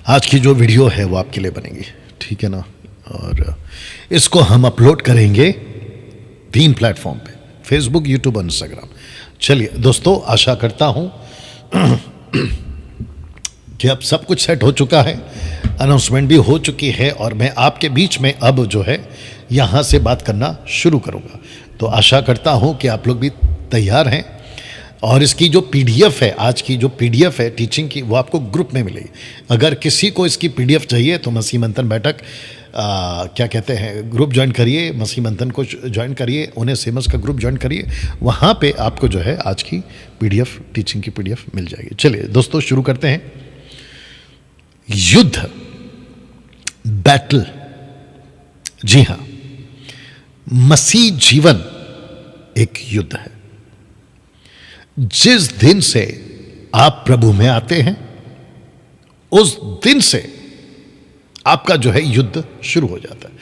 आज की जो वीडियो है वो आपके लिए बनेगी, ठीक है ना। और इसको हम अपलोड करेंगे 3 प्लेटफॉर्म पे, फेसबुक, यूट्यूब और इंस्टाग्राम। चलिए दोस्तों, आशा करता हूँ कि अब सब कुछ सेट हो चुका है, अनाउंसमेंट भी हो चुकी है और मैं आपके बीच में अब जो है यहाँ से बात करना शुरू करूँगा। तो आशा करता हूँ कि आप लोग भी तैयार हैं। और इसकी जो पीडीएफ है, आज की जो पीडीएफ है टीचिंग की, वो आपको ग्रुप में मिलेगी। अगर किसी को इसकी पीडीएफ चाहिए तो मसीह मंथन बैठक क्या कहते हैं, ग्रुप ज्वाइन करिए, मसीह मंथन को ज्वाइन करिए, उन्हें सेमस का ग्रुप ज्वाइन करिए। वहाँ पे आपको जो है आज की पीडीएफ, टीचिंग की पीडीएफ मिल जाएगी। चलिए दोस्तों, शुरू करते हैं। युद्ध, बैटल। जी हाँ, मसीह जीवन एक युद्ध है। जिस दिन से आप प्रभु में आते हैं, उस दिन से आपका जो है युद्ध शुरू हो जाता है।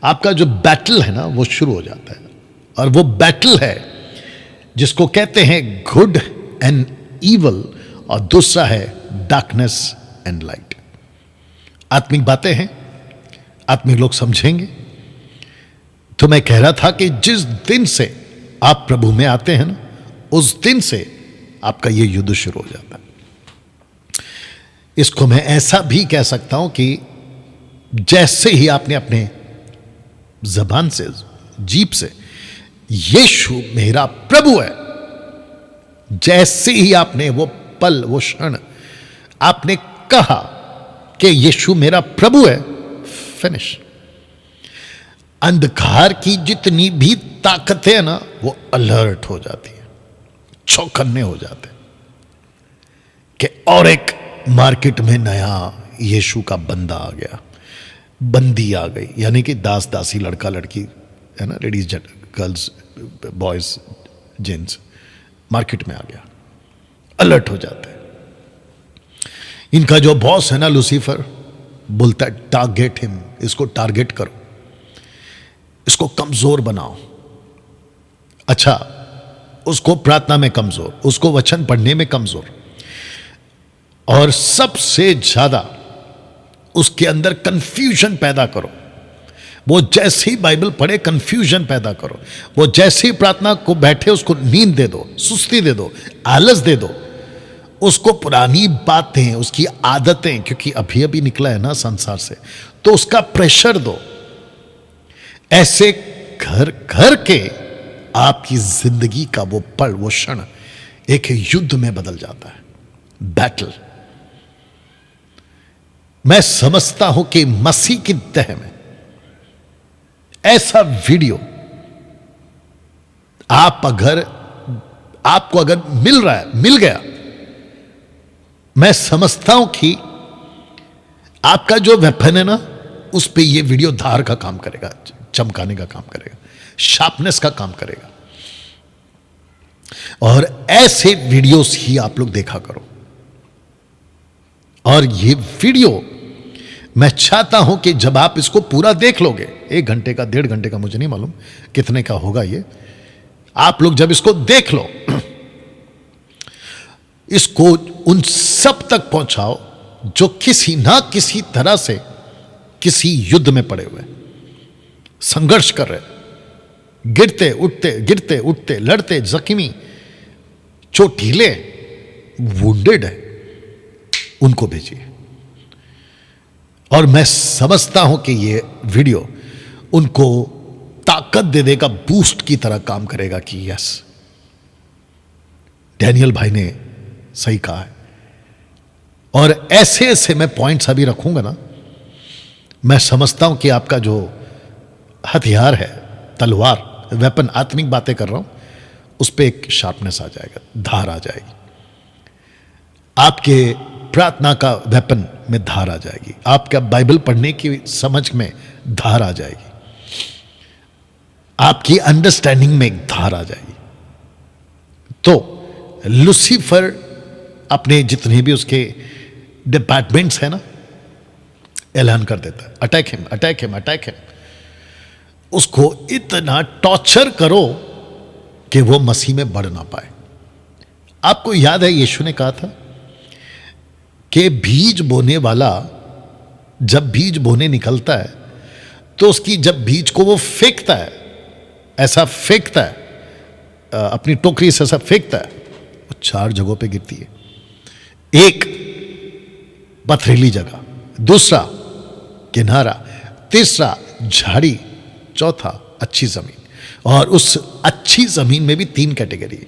आपका जो बैटल है ना, वो शुरू हो जाता है। और वो बैटल है जिसको कहते हैं गुड एंड इवल, और दूसरा है डार्कनेस एंड लाइट। आत्मिक बातें हैं, आत्मिक लोग समझेंगे। तो मैं कह रहा था कि जिस दिन से आप प्रभु में आते हैं ना, उस दिन से आपका ये युद्ध शुरू हो जाता है। इसको मैं ऐसा भी कह सकता हूं कि जैसे ही आपने अपने जबान से, जीभ से यीशु मेरा प्रभु है, जैसे ही आपने वो पल, वो क्षण आपने कहा कि यीशु मेरा प्रभु है, फिनिश। अंधकार की जितनी भी ताकतें हैं ना, वो अलर्ट हो जाती है, चौकन्ने हो जाते कि और एक मार्केट में नया यीशु का बंदा आ गया, बंदी आ गई, यानी कि दास दासी, लड़का लड़की है ना, ladies girls, boys, gents market में आ गया, अलर्ट हो जाते हैं। इनका जो बॉस है ना, लूसीफर, बोलता है टारगेट हिम, इसको टारगेट करो, इसको कमजोर बनाओ। अच्छा, उसको प्रार्थना में कमजोर, उसको वचन पढ़ने में कमजोर, और सबसे ज्यादा उसके अंदर कंफ्यूजन पैदा करो। वो जैसे ही बाइबल पढ़े कंफ्यूजन पैदा करो, वो जैसे ही प्रार्थना को बैठे उसको नींद दे दो, सुस्ती दे दो, आलस दे दो, उसको पुरानी बातें, उसकी आदतें, क्योंकि अभी अभी निकला है ना संसार से, तो उसका प्रेशर दो। ऐसे घर घर के आपकी जिंदगी का वो पल, वो क्षण एक युद्ध में बदल जाता है, बैटल। मैं समझता हूं कि मसीह की तह में ऐसा वीडियो आपको अगर मिल रहा है, मिल गया, मैं समझता हूं कि आपका जो वेपन है ना, उस पे ये वीडियो धार का काम करेगा, चमकाने का काम करेगा, शार्पनेस का काम करेगा। और ऐसे वीडियोस ही आप लोग देखा करो। और ये वीडियो मैं चाहता हूं कि जब आप इसको पूरा देख लोगे, 1 घंटे का, 1.5 घंटे का, मुझे नहीं मालूम कितने का होगा ये, आप लोग जब इसको देख लो, इसको उन सब तक पहुंचाओ जो किसी ना किसी तरह से किसी युद्ध में पड़े हुए, संघर्ष कर रहे, गिरते उठते, लड़ते, जख्मी, चोटीले, वुंडेड है, उनको भेजिए। और मैं समझता हूं कि ये वीडियो उनको ताकत दे देगा, बूस्ट की तरह काम करेगा कि यस, डैनियल भाई ने सही कहा है। और ऐसे ऐसे मैं पॉइंट्स अभी रखूंगा ना, मैं समझता हूं कि आपका जो हथियार है, तलवार, वेपन, आत्मिक बातें कर रहा हूं, उस पर एक शार्पनेस आ जाएगा, धार आ जाएगी। आपके प्रार्थना का वेपन में धार आ जाएगी, आपका बाइबल पढ़ने की समझ में धार आ जाएगी, आपकी अंडरस्टैंडिंग में एक धार आ जाएगी। तो लूसीफर अपने जितने भी उसके डिपार्टमेंट्स है ना, ऐलान कर देता है, attack him, attack him, attack him. उसको इतना टॉर्चर करो कि वो मसीह में बढ़ ना पाए। आपको याद है यीशु ने कहा था कि बीज बोने वाला जब बीज बोने निकलता है तो उसकी जब बीज को वो फेंकता है, ऐसा फेंकता है, अपनी टोकरी से ऐसा फेंकता है, वो 4 जगहों पे गिरती है। एक पथरीली जगह, दूसरा किनारा, तीसरा झाड़ी, चौथा अच्छी जमीन। और उस अच्छी जमीन में भी 3 कैटेगरी,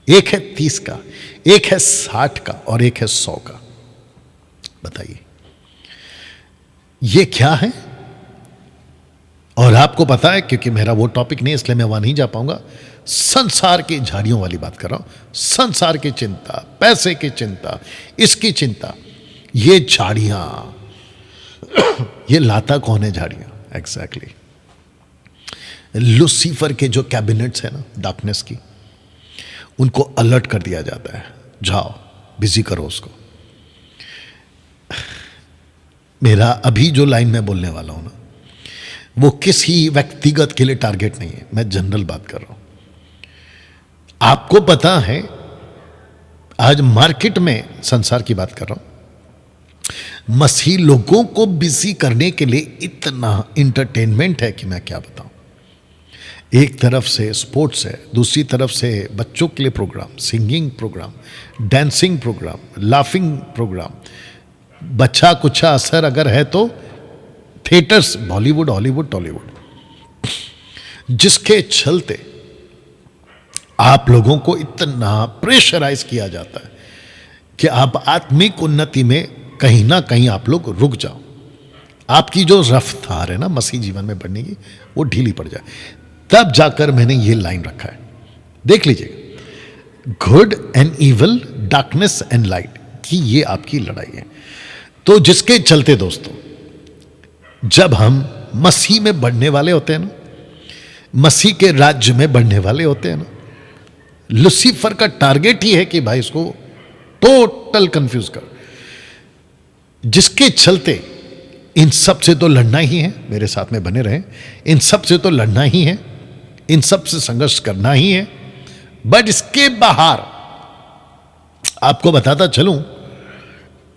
एक है 30 का, एक है 60 का और एक है 100 का। बताइए ये क्या है? और आपको पता है, क्योंकि मेरा वो टॉपिक नहीं इसलिए मैं वहां नहीं जा पाऊंगा, संसार की झाड़ियों वाली बात कर रहा हूं। संसार की चिंता, पैसे की चिंता, इसकी चिंता, ये झाड़ियां, ये लाता कौन है झाड़ियां? एग्जैक्टली लूसीफर के जो कैबिनेट्स है ना डार्कनेस की, उनको अलर्ट कर दिया जाता है, जाओ बिजी करो उसको। मेरा अभी जो लाइन में बोलने वाला हूं ना, वो किसी व्यक्तिगत के लिए टारगेट नहीं है, मैं जनरल बात कर रहा हूं। आपको पता है आज मार्केट में, संसार की बात कर रहा हूं, मसीह लोगों को बिजी करने के लिए इतना इंटरटेनमेंट है कि मैं क्या बताऊं। एक तरफ से स्पोर्ट्स है, दूसरी तरफ से बच्चों के लिए programme, singing programme, dancing programme, laughing programme, बच्चा कुछा असर अगर है तो थिएटर्स, बॉलीवुड, हॉलीवुड, टॉलीवुड, जिसके चलते आप लोगों को इतना प्रेशराइज किया जाता है कि आप आत्मिक उन्नति में कहीं ना कहीं आप लोग रुक जाओ। आपकी जो रफ्तार है ना मसीह जीवन में बढ़ने की, वो ढीली पड़ जाए। तब जाकर मैंने ये लाइन रखा है, देख लीजिएगा, good and evil, darkness and light की ये आपकी लड़ाई है। तो जिसके चलते दोस्तों, जब हम मसीह में बढ़ने वाले होते हैं ना, मसीह के राज्य में बढ़ने वाले होते हैं ना, लूसीफर का टारगेट ही है कि भाई इसको टोटल कंफ्यूज कर। जिसके चलते इन सब से तो लड़ना ही है, मेरे साथ में बने रहें, इन सब से तो लड़ना ही है, इन सब से संघर्ष करना ही है। बट इसके बाहर आपको बताता चलूं,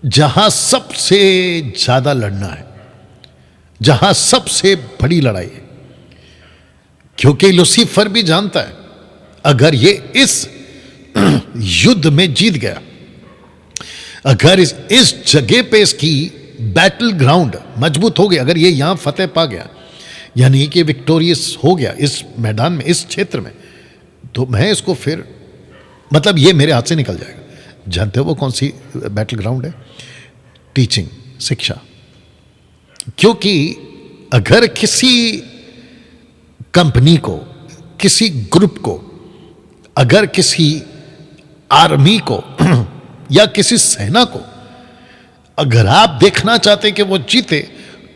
जहां सबसे ज्यादा लड़ना है, जहां सबसे बड़ी लड़ाई है, क्योंकि लूसीफर भी जानता है अगर ये इस युद्ध में जीत गया, अगर इस जगह पे इसकी बैटल ग्राउंड मजबूत हो गया, अगर ये यहां फतेह पा गया, यानी कि विक्टोरियस हो गया इस मैदान में, इस क्षेत्र में, तो मैं इसको फिर, मतलब ये मेरे हाथ से निकल जाएगा। जानते हो वो कौन सी बैटल ग्राउंड है? टीचिंग, शिक्षा। क्योंकि अगर किसी कंपनी को, किसी ग्रुप को, अगर किसी आर्मी को या किसी सेना को अगर आप देखना चाहते कि वो जीते,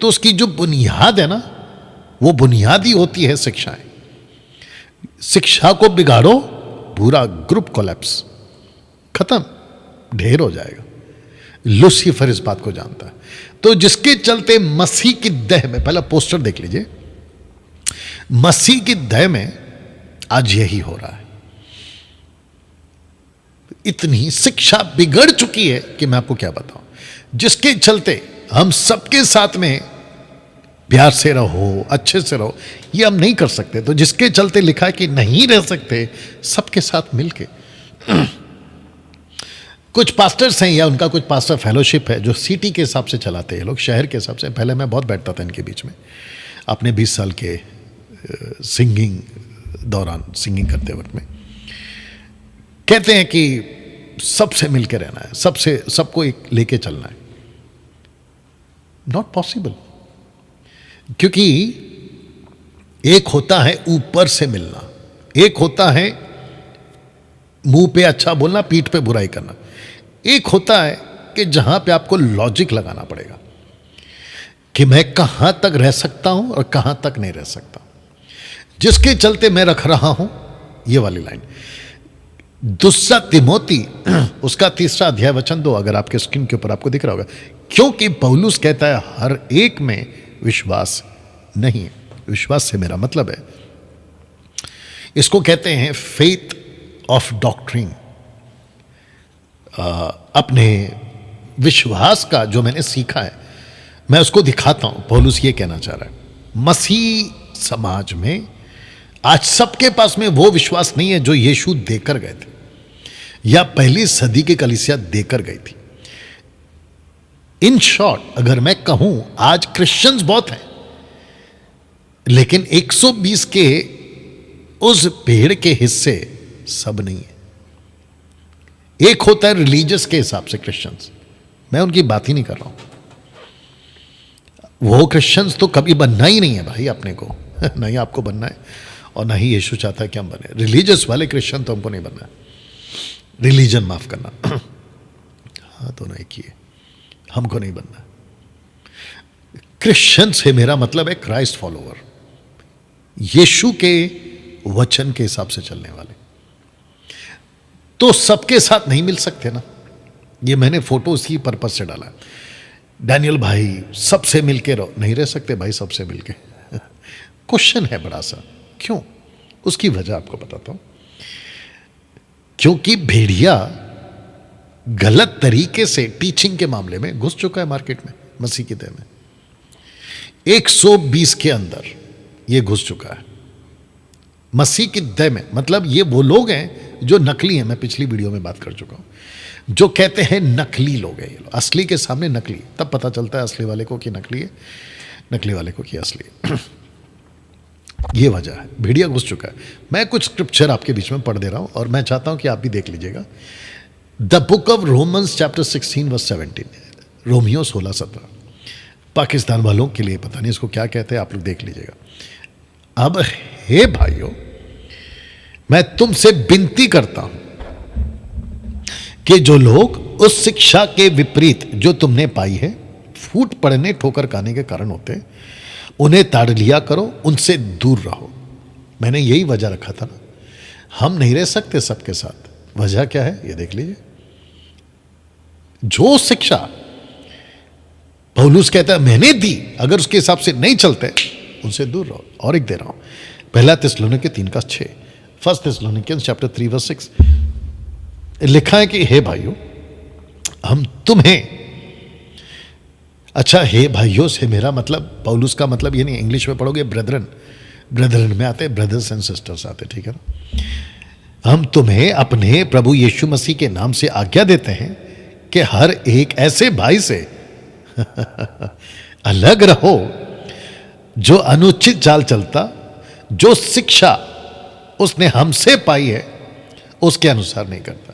तो उसकी जो बुनियाद है ना, वो बुनियादी होती है शिक्षाएं। शिक्षा को बिगाड़ो, पूरा ग्रुप कोलैप्स, खत्म, ढेर हो जाएगा। लूसीफर इस बात को जानता है। तो जिसके चलते मसीह की देह में, पहला पोस्टर देख लीजिए, मसीह की देह में आज यही हो रहा है। इतनी शिक्षा बिगड़ चुकी है कि मैं आपको क्या बताऊं, जिसके चलते हम सबके साथ में प्यार से रहो, अच्छे से रहो, ये हम नहीं कर सकते। तो जिसके चलते लिखा है कि नहीं रह सकते सबके साथ मिलके। कुछ पास्टर्स हैं या उनका कुछ पास्टर फेलोशिप है जो सिटी के हिसाब से चलाते हैं, लोग शहर के हिसाब से। पहले मैं बहुत बैठता था इनके बीच में अपने 20 साल के सिंगिंग दौरान, सिंगिंग करते वक्त में। कहते हैं कि सबसे मिलके रहना है, सबसे, सबको एक लेके चलना है। नॉट पॉसिबल, क्योंकि एक होता है ऊपर से मिलना, एक होता है मुंह पे अच्छा बोलना, पीठ पे बुराई करना, एक होता है कि जहां पे आपको लॉजिक लगाना पड़ेगा कि मैं कहां तक रह सकता हूं और कहां तक नहीं रह सकता। जिसके चलते मैं रख रहा हूं ये वाली लाइन, दूसरा तिमोती उसका 3 अध्याय वचन 2, अगर आपके स्क्रीन के ऊपर आपको दिख रहा होगा। क्योंकि पौलुस कहता है हर एक में विश्वास नहीं है। विश्वास से मेरा मतलब है, इसको कहते हैं फेथ ऑफ डॉक्ट्रिन। अपने विश्वास का जो मैंने सीखा है, मैं उसको दिखाता हूं। पौलुस ये कहना चाह रहा है, मसीह समाज में आज सबके पास में वो विश्वास नहीं है जो यीशु देकर गए थे या पहली सदी की कलीसिया देकर गई थी। इन शॉर्ट अगर मैं कहूं, आज क्रिश्चियंस बहुत हैं, लेकिन 120 के उस पेड़ के हिस्से सब नहीं है। एक होता है रिलीजियस के हिसाब से क्रिश्चियंस, मैं उनकी बात ही नहीं कर रहा हूं। वो क्रिश्चियंस तो कभी बनना ही नहीं है भाई अपने को नहीं आपको बनना है, और ना ही यीशु चाहता है कि हम बने। रिलीजियस वाले क्रिश्चियन तो हमको नहीं बनना है। रिलीजन माफ करना हाँ तो नहीं किए, हमको नहीं बनना। क्रिश्चियन से मेरा मतलब है क्राइस्ट फॉलोवर, यीशु के वचन के हिसाब से चलने वाले। तो सबके साथ नहीं मिल सकते ना, ये मैंने फोटो इसी पर्पज से डाला। डैनियल भाई सबसे मिलके रहो, नहीं रह सकते भाई सबसे मिलके क्वेश्चन है बड़ा सा, क्यों? उसकी वजह आपको बताता हूं। क्योंकि भेड़िया गलत तरीके से टीचिंग के मामले में घुस चुका है मार्केट में, मसीह की देह में 120 के अंदर ये घुस चुका है मसीह की देह में। मतलब ये वो लोग हैं जो नकली हैं, मैं पिछली वीडियो में बात कर चुका हूं, जो कहते हैं नकली लोग हैं ये लोग। असली के सामने नकली, तब पता चलता है असली वाले को कि नकली है, नकली वाले को कि असली है ये वजह है, भेड़िया घुस चुका है। मैं कुछ स्क्रिप्चर आपके बीच में पढ़ दे रहा हूं और मैं चाहता हूं कि आप भी देख लीजिएगा। The book of Romans chapter 16 verse 17, रोमियो 16-17। पाकिस्तान वालों के लिए पता नहीं इसको क्या कहते हैं, आप लोग देख लीजिएगा। अब हे भाइयों, मैं तुमसे विनती करता हूं कि जो लोग उस शिक्षा के विपरीत जो तुमने पाई है, फूट पड़ने ठोकर खाने के कारण होते हैं, उन्हें ताड़ लिया करो, उनसे दूर रहो। मैंने यही वजह रखा था ना, हम नहीं रह सकते सबके साथ। वजह क्या है ये देख लीजिए। जो शिक्षा पौलुस कहता है मैंने दी, अगर उसके हिसाब से नहीं चलते उनसे दूर रहो। और एक दे रहा हूं, पहला थिस्सलुनीके 3:6, फर्स्ट थिस्सलुनीकियंस चैप्टर 3 वर्स 6 लिखा है कि हे भाइयों हम तुम्हें, अच्छा हे भाइयों से मेरा मतलब, पौलुस का मतलब ये नहीं, इंग्लिश में पढ़ोगे ब्रदरन, ब्रदरन में आते ब्रदर्स एंड सिस्टर्स आते, ठीक है ना। हम तुम्हें अपने प्रभु यीशु मसीह के नाम से आज्ञा देते हैं कि हर एक ऐसे भाई से अलग रहो जो अनुचित चाल चलता, जो शिक्षा उसने हमसे पाई है उसके अनुसार नहीं करता।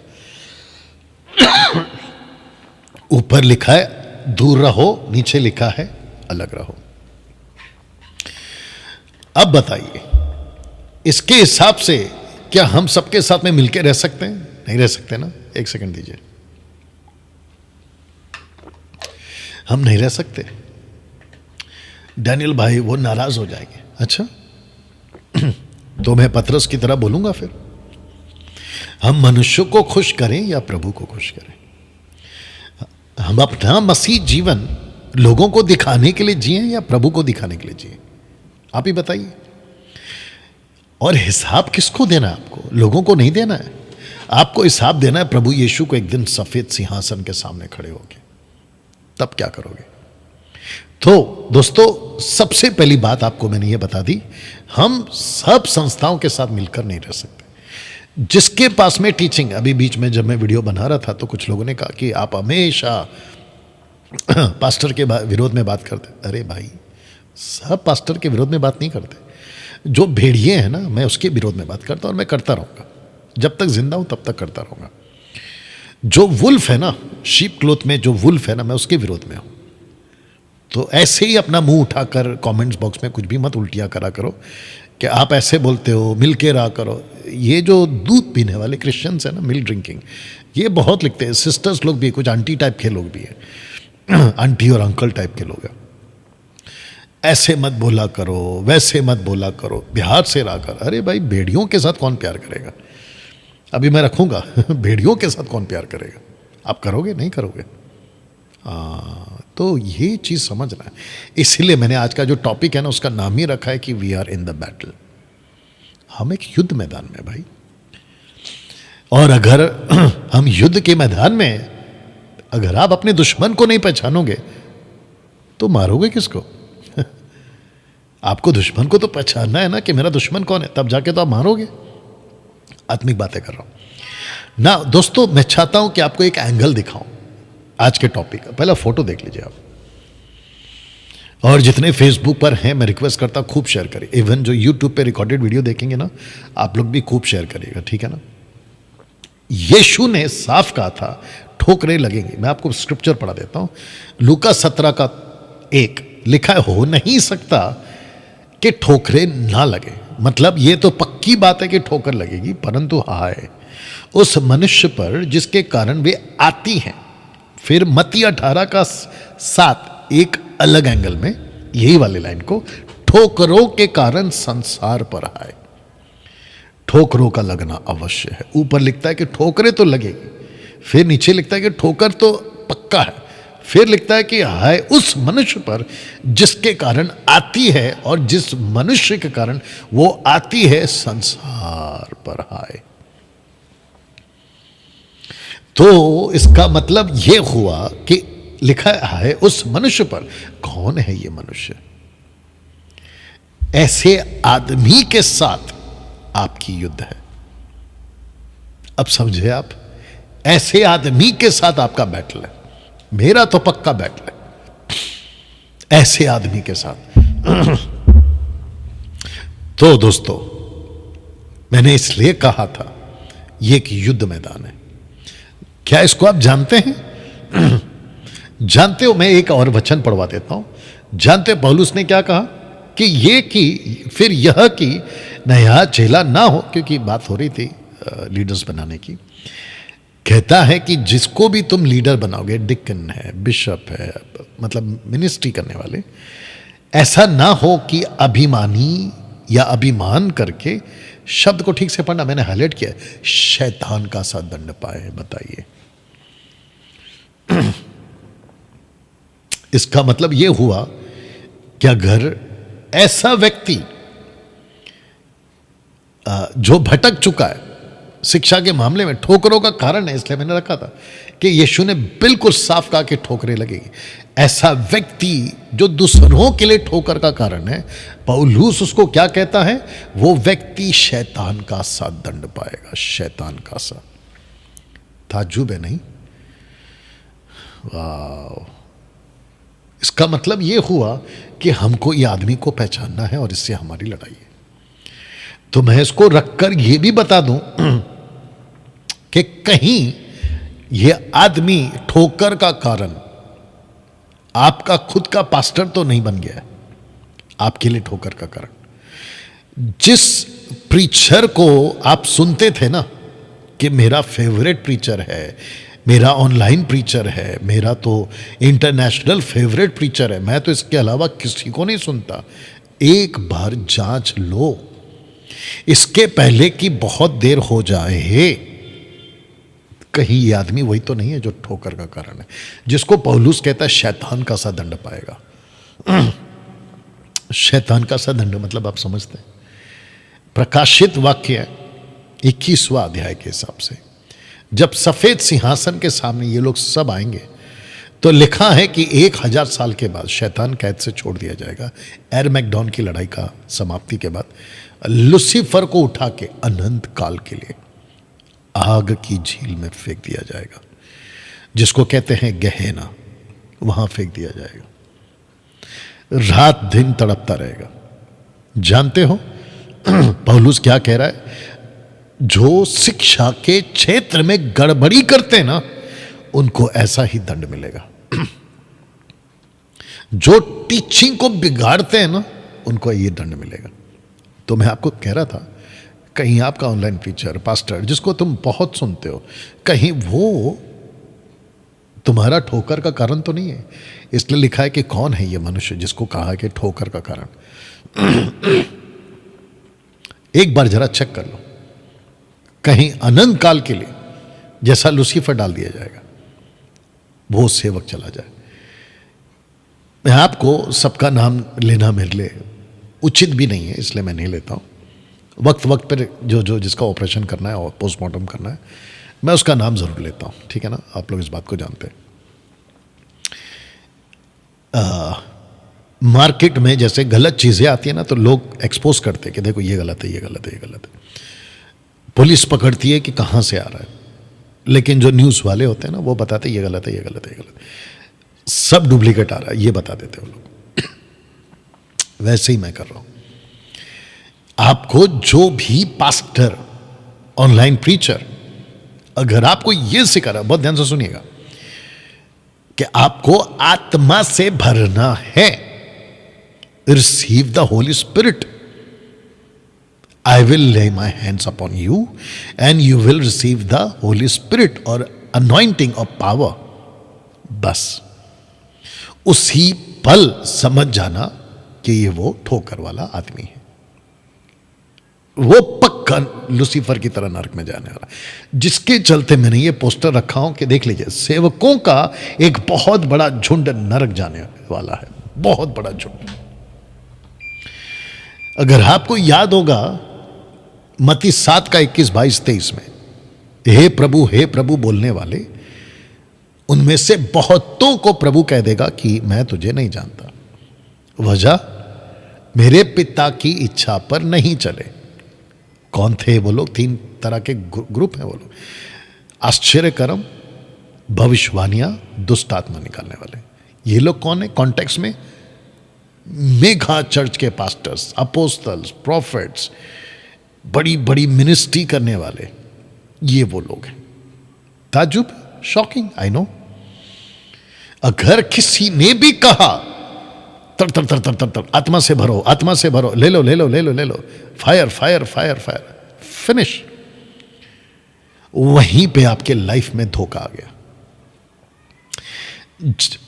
ऊपर लिखा है दूर रहो, नीचे लिखा है अलग रहो। अब बताइए इसके हिसाब से क्या हम सबके साथ में मिलकर रह सकते हैं? नहीं रह सकते ना। एक सेकंड दीजिए, हम नहीं रह सकते। डैनियल भाई वो नाराज हो जाएंगे। अच्छा तो मैं पतरस की तरह बोलूंगा फिर, हम मनुष्यों को खुश करें या प्रभु को खुश करें? हम अपना मसीह जीवन लोगों को दिखाने के लिए जिए या प्रभु को दिखाने के लिए जिए? आप ही बताइए। और हिसाब किसको देना है? आपको, लोगों को नहीं देना है। आपको हिसाब देना है प्रभु यीशु को एक दिन सफेद सिंहासन के सामने खड़े होके। तब क्या करोगे? तो दोस्तों सबसे पहली बात आपको मैंने ये बता दी, हम सब संस्थाओं के साथ मिलकर नहीं रह सकते। जिसके पास में टीचिंग, अभी बीच में जब मैं वीडियो बना रहा था तो कुछ लोगों ने कहा कि आप हमेशा पास्टर के विरोध में बात करते। अरे भाई, सब पास्टर के विरोध में बात नहीं करते। जो भेड़िए हैं ना, मैं उसके विरोध में बात करता हूं और मैं करता रहूंगा जब तक जिंदा हूं, तब तक करता रहूंगा। जो वुल्फ है ना, शीप क्लोथ में जो वुल्फ है ना, मैं उसके विरोध में हूं। तो ऐसे ही अपना मुंह उठाकर कमेंट्स बॉक्स में कुछ भी मत उल्टियां करा करो कि आप ऐसे बोलते हो, मिल के रहा करो। ये जो दूध पीने वाले क्रिश्चियंस है ना, मिल्क ड्रिंकिंग, ये बहुत लिखते हैं। सिस्टर्स लोग भी, कुछ आंटी टाइप के लोग भी हैं, आंटी और अंकल टाइप के लोग हैं। ऐसे मत बोला करो, वैसे मत बोला करो, बिहार से रहा कर। अरे भाई, भेड़ियों के साथ कौन प्यार करेगा? अभी मैं रखूंगा भेड़ियों के साथ कौन प्यार करेगा? आप करोगे? नहीं करोगे। तो ये चीज समझना है। इसीलिए मैंने आज का जो टॉपिक है ना, उसका नाम ही रखा है कि we are in the battle. हम एक युद्ध मैदान में भाई, और अगर हम युद्ध के मैदान में, अगर आप अपने दुश्मन को नहीं पहचानोगे तो मारोगे किसको? आपको दुश्मन को तो पहचानना है ना कि मेरा दुश्मन कौन है, तब जाके तो आप मारोगे। आत्मिक बातें कर रहा हूं ना दोस्तों। मैं चाहता हूं कि आपको एक एंगल दिखाऊं आज के टॉपिक का। पहला फोटो देख लीजिए आप, और जितने फेसबुक पर हैं मैं रिक्वेस्ट करता हूं खूब शेयर करिए। इवन जो यूट्यूब पे रिकॉर्डेड वीडियो देखेंगे ना, आप लोग भी खूब शेयर करिएगा, ठीक है ना। यीशु ने साफ कहा था ठोकरें लगेंगी। मैं आपको स्क्रिप्चर पढ़ा देता हूं, लूका 17:1 लिखा है, हो नहीं सकता कि ठोकरें ना लगे। मतलब ये तो पक्की बात है कि ठोकर लगेगी, परंतु हाय उस मनुष्य पर जिसके कारण वे आती हैं। फिर मत्ती 18:7 एक अलग एंगल में यही वाली लाइन को, ठोकरों के कारण संसार पर आए। ठोकरों का लगना अवश्य है। ऊपर लिखता है कि ठोकरें तो लगेगी, फिर नीचे लिखता है कि ठोकर तो पक्का है, फिर लिखता है कि हाय उस मनुष्य पर जिसके कारण आती है, और जिस मनुष्य के कारण वो आती है संसार पर हाय। तो इसका मतलब यह हुआ कि लिखा है उस मनुष्य पर। कौन है ये मनुष्य? ऐसे आदमी के साथ आपकी युद्ध है। अब समझे आप, ऐसे आदमी के साथ आपका बैटल है। मेरा तो पक्का बैटल है ऐसे आदमी के साथ। तो दोस्तों, मैंने इसलिए कहा था यह एक युद्ध मैदान है। क्या इसको आप जानते हैं? जानते हो, मैं एक और वचन पढ़वा देता हूं। जानते हो पौलुस ने क्या कहा? कि ये कि फिर यह कि नया चेला ना हो, क्योंकि बात हो रही थी लीडर्स बनाने की। कहता है कि जिसको भी तुम लीडर बनाओगे, डिकन है, बिशप है, मतलब मिनिस्ट्री करने वाले, ऐसा ना हो कि अभिमानी या अभिमान करके, शब्द को ठीक से पढ़ना, मैंने हाईलाइट किया, शैतान का सा दंड पाए। बताइए, इसका मतलब यह हुआ कि अगर ऐसा व्यक्ति जो भटक चुका है शिक्षा के मामले में, ठोकरों का कारण है, इसलिए मैंने रखा था कि यीशु ने बिल्कुल साफ कहा कि ठोकरें लगेगी। ऐसा व्यक्ति जो दूसरों के लिए ठोकर का कारण है, पौलुस उसको क्या कहता है? वो व्यक्ति शैतान का सा दंड पाएगा। शैतान का सा। ताज्जुब है नहीं? वाह! इसका मतलब यह हुआ कि हमको ये आदमी को पहचानना है और इससे हमारी लड़ाई है। तो मैं इसको रखकर यह भी बता दूं कि कहीं यह आदमी ठोकर का कारण आपका खुद का पास्टर तो नहीं बन गया है, आपके लिए ठोकर का कारण। जिस प्रीचर को आप सुनते थे ना कि मेरा फेवरेट प्रीचर है, मेरा ऑनलाइन प्रीचर है, मेरा तो इंटरनेशनल फेवरेट प्रीचर है, मैं तो इसके अलावा किसी को नहीं सुनता, एक बार जांच लो इसके पहले कि बहुत देर हो जाए। कहीं ये आदमी वही तो नहीं है जो ठोकर का कारण है, जिसको पौलुस कहता है शैतान का सा दंड पाएगा। शैतान का सा दंड मतलब आप समझते हैं? प्रकाशित वाक्य 21वां अध्याय के हिसाब से, जब सफेद सिंहासन के सामने ये लोग सब आएंगे, तो लिखा है कि 1000 साल के बाद शैतान कैद से छोड़ दिया जाएगा। एरमैगडॉन की लड़ाई का समाप्ति के बाद लुसीफर को उठा के अनंत काल के लिए आग की झील में फेंक दिया जाएगा, जिसको कहते हैं गहना, वहां फेंक दिया जाएगा। रात दिन तड़पता रहेगा। जानते हो पौलुस क्या कह रहा है? जो शिक्षा के क्षेत्र में गड़बड़ी करते हैं ना, उनको ऐसा ही दंड मिलेगा। जो टीचिंग को बिगाड़ते हैं ना, उनको ये दंड मिलेगा। तो मैं आपको कह रहा था, कहीं आपका ऑनलाइन टीचर, पास्टर, जिसको तुम बहुत सुनते हो, कहीं वो तुम्हारा ठोकर का कारण तो नहीं है। इसलिए लिखा है कि कौन है ये मनुष्य जिसको कहा कि ठोकर का कारण। एक बार जरा चेक कर लो, कहीं अनंत काल के लिए जैसा लुसीफर डाल दिया जाएगा, वो सेवक चला जाए। मैं आपको सबका नाम लेना मेरे लिए उचित भी नहीं है, इसलिए मैं नहीं लेता हूं। वक्त वक्त पर जो जिसका ऑपरेशन करना है और पोस्टमार्टम करना है, मैं उसका नाम जरूर लेता हूं, ठीक है ना? आप लोग इस बात को जानते हैं। मार्केट में जैसे गलत चीजें आती है ना, तो लोग एक्सपोज करते हैं कि देखो ये गलत है, ये गलत है, ये गलत है। पुलिस पकड़ती है कि कहां से आ रहा है, लेकिन जो न्यूज वाले होते हैं ना, वो बताते हैं ये गलत है, ये गलत है, ये गलत है, सब डुप्लीकेट आ रहा है, ये बता देते हैं वो लोग। वैसे ही मैं कर रहा हूं। आपको जो भी पास्टर, ऑनलाइन प्रीचर, अगर आपको यह सिखा रहा है, बहुत ध्यान से सुनिएगा, कि आपको आत्मा से भरना है, receive the Holi spirit, I will lay my hands upon you and you will receive the Holi spirit और अनॉइंटिंग ऑफ पावर। बस उसी पल समझ जाना कि ये वो ठोकर वाला आदमी है, वो पक्का लूसीफर की तरह नरक में जाने वाला। जिसके चलते मैंने ये पोस्टर रखा हूं कि देख लीजिए, सेवकों का एक बहुत बड़ा झुंड नरक जाने वाला है, बहुत बड़ा झुंड। अगर आपको याद होगा मत्ती 7 का 21, 22, 23 में, हे प्रभु बोलने वाले, उनमें से बहुतों को प्रभु कह देगा कि मैं तुझे नहीं जानता। वजह, मेरे पिता की इच्छा पर नहीं चले। कौन थे वो लोग? 3 तरह के ग्रुप हैं वो लोग। आश्चर्य कर्म, भविष्यवाणियां, दुष्ट आत्मा निकालने वाले। ये लोग कौन है कॉन्टेक्स्ट में? मेगा चर्च के पास्टर्स, अपोस्टल्स, प्रॉफिट्स, बड़ी बड़ी मिनिस्ट्री करने वाले, ये वो लोग हैं। ताजुब, शॉकिंग, आई नो। अगर किसी ने भी कहा तर तर तर तर तर तर, आत्मा से भरो, आत्मा से भरो, ले लो ले लो ले लो ले लो, fire fire fire fire, finish, वहीं पे आपके लाइफ में धोखा आ गया।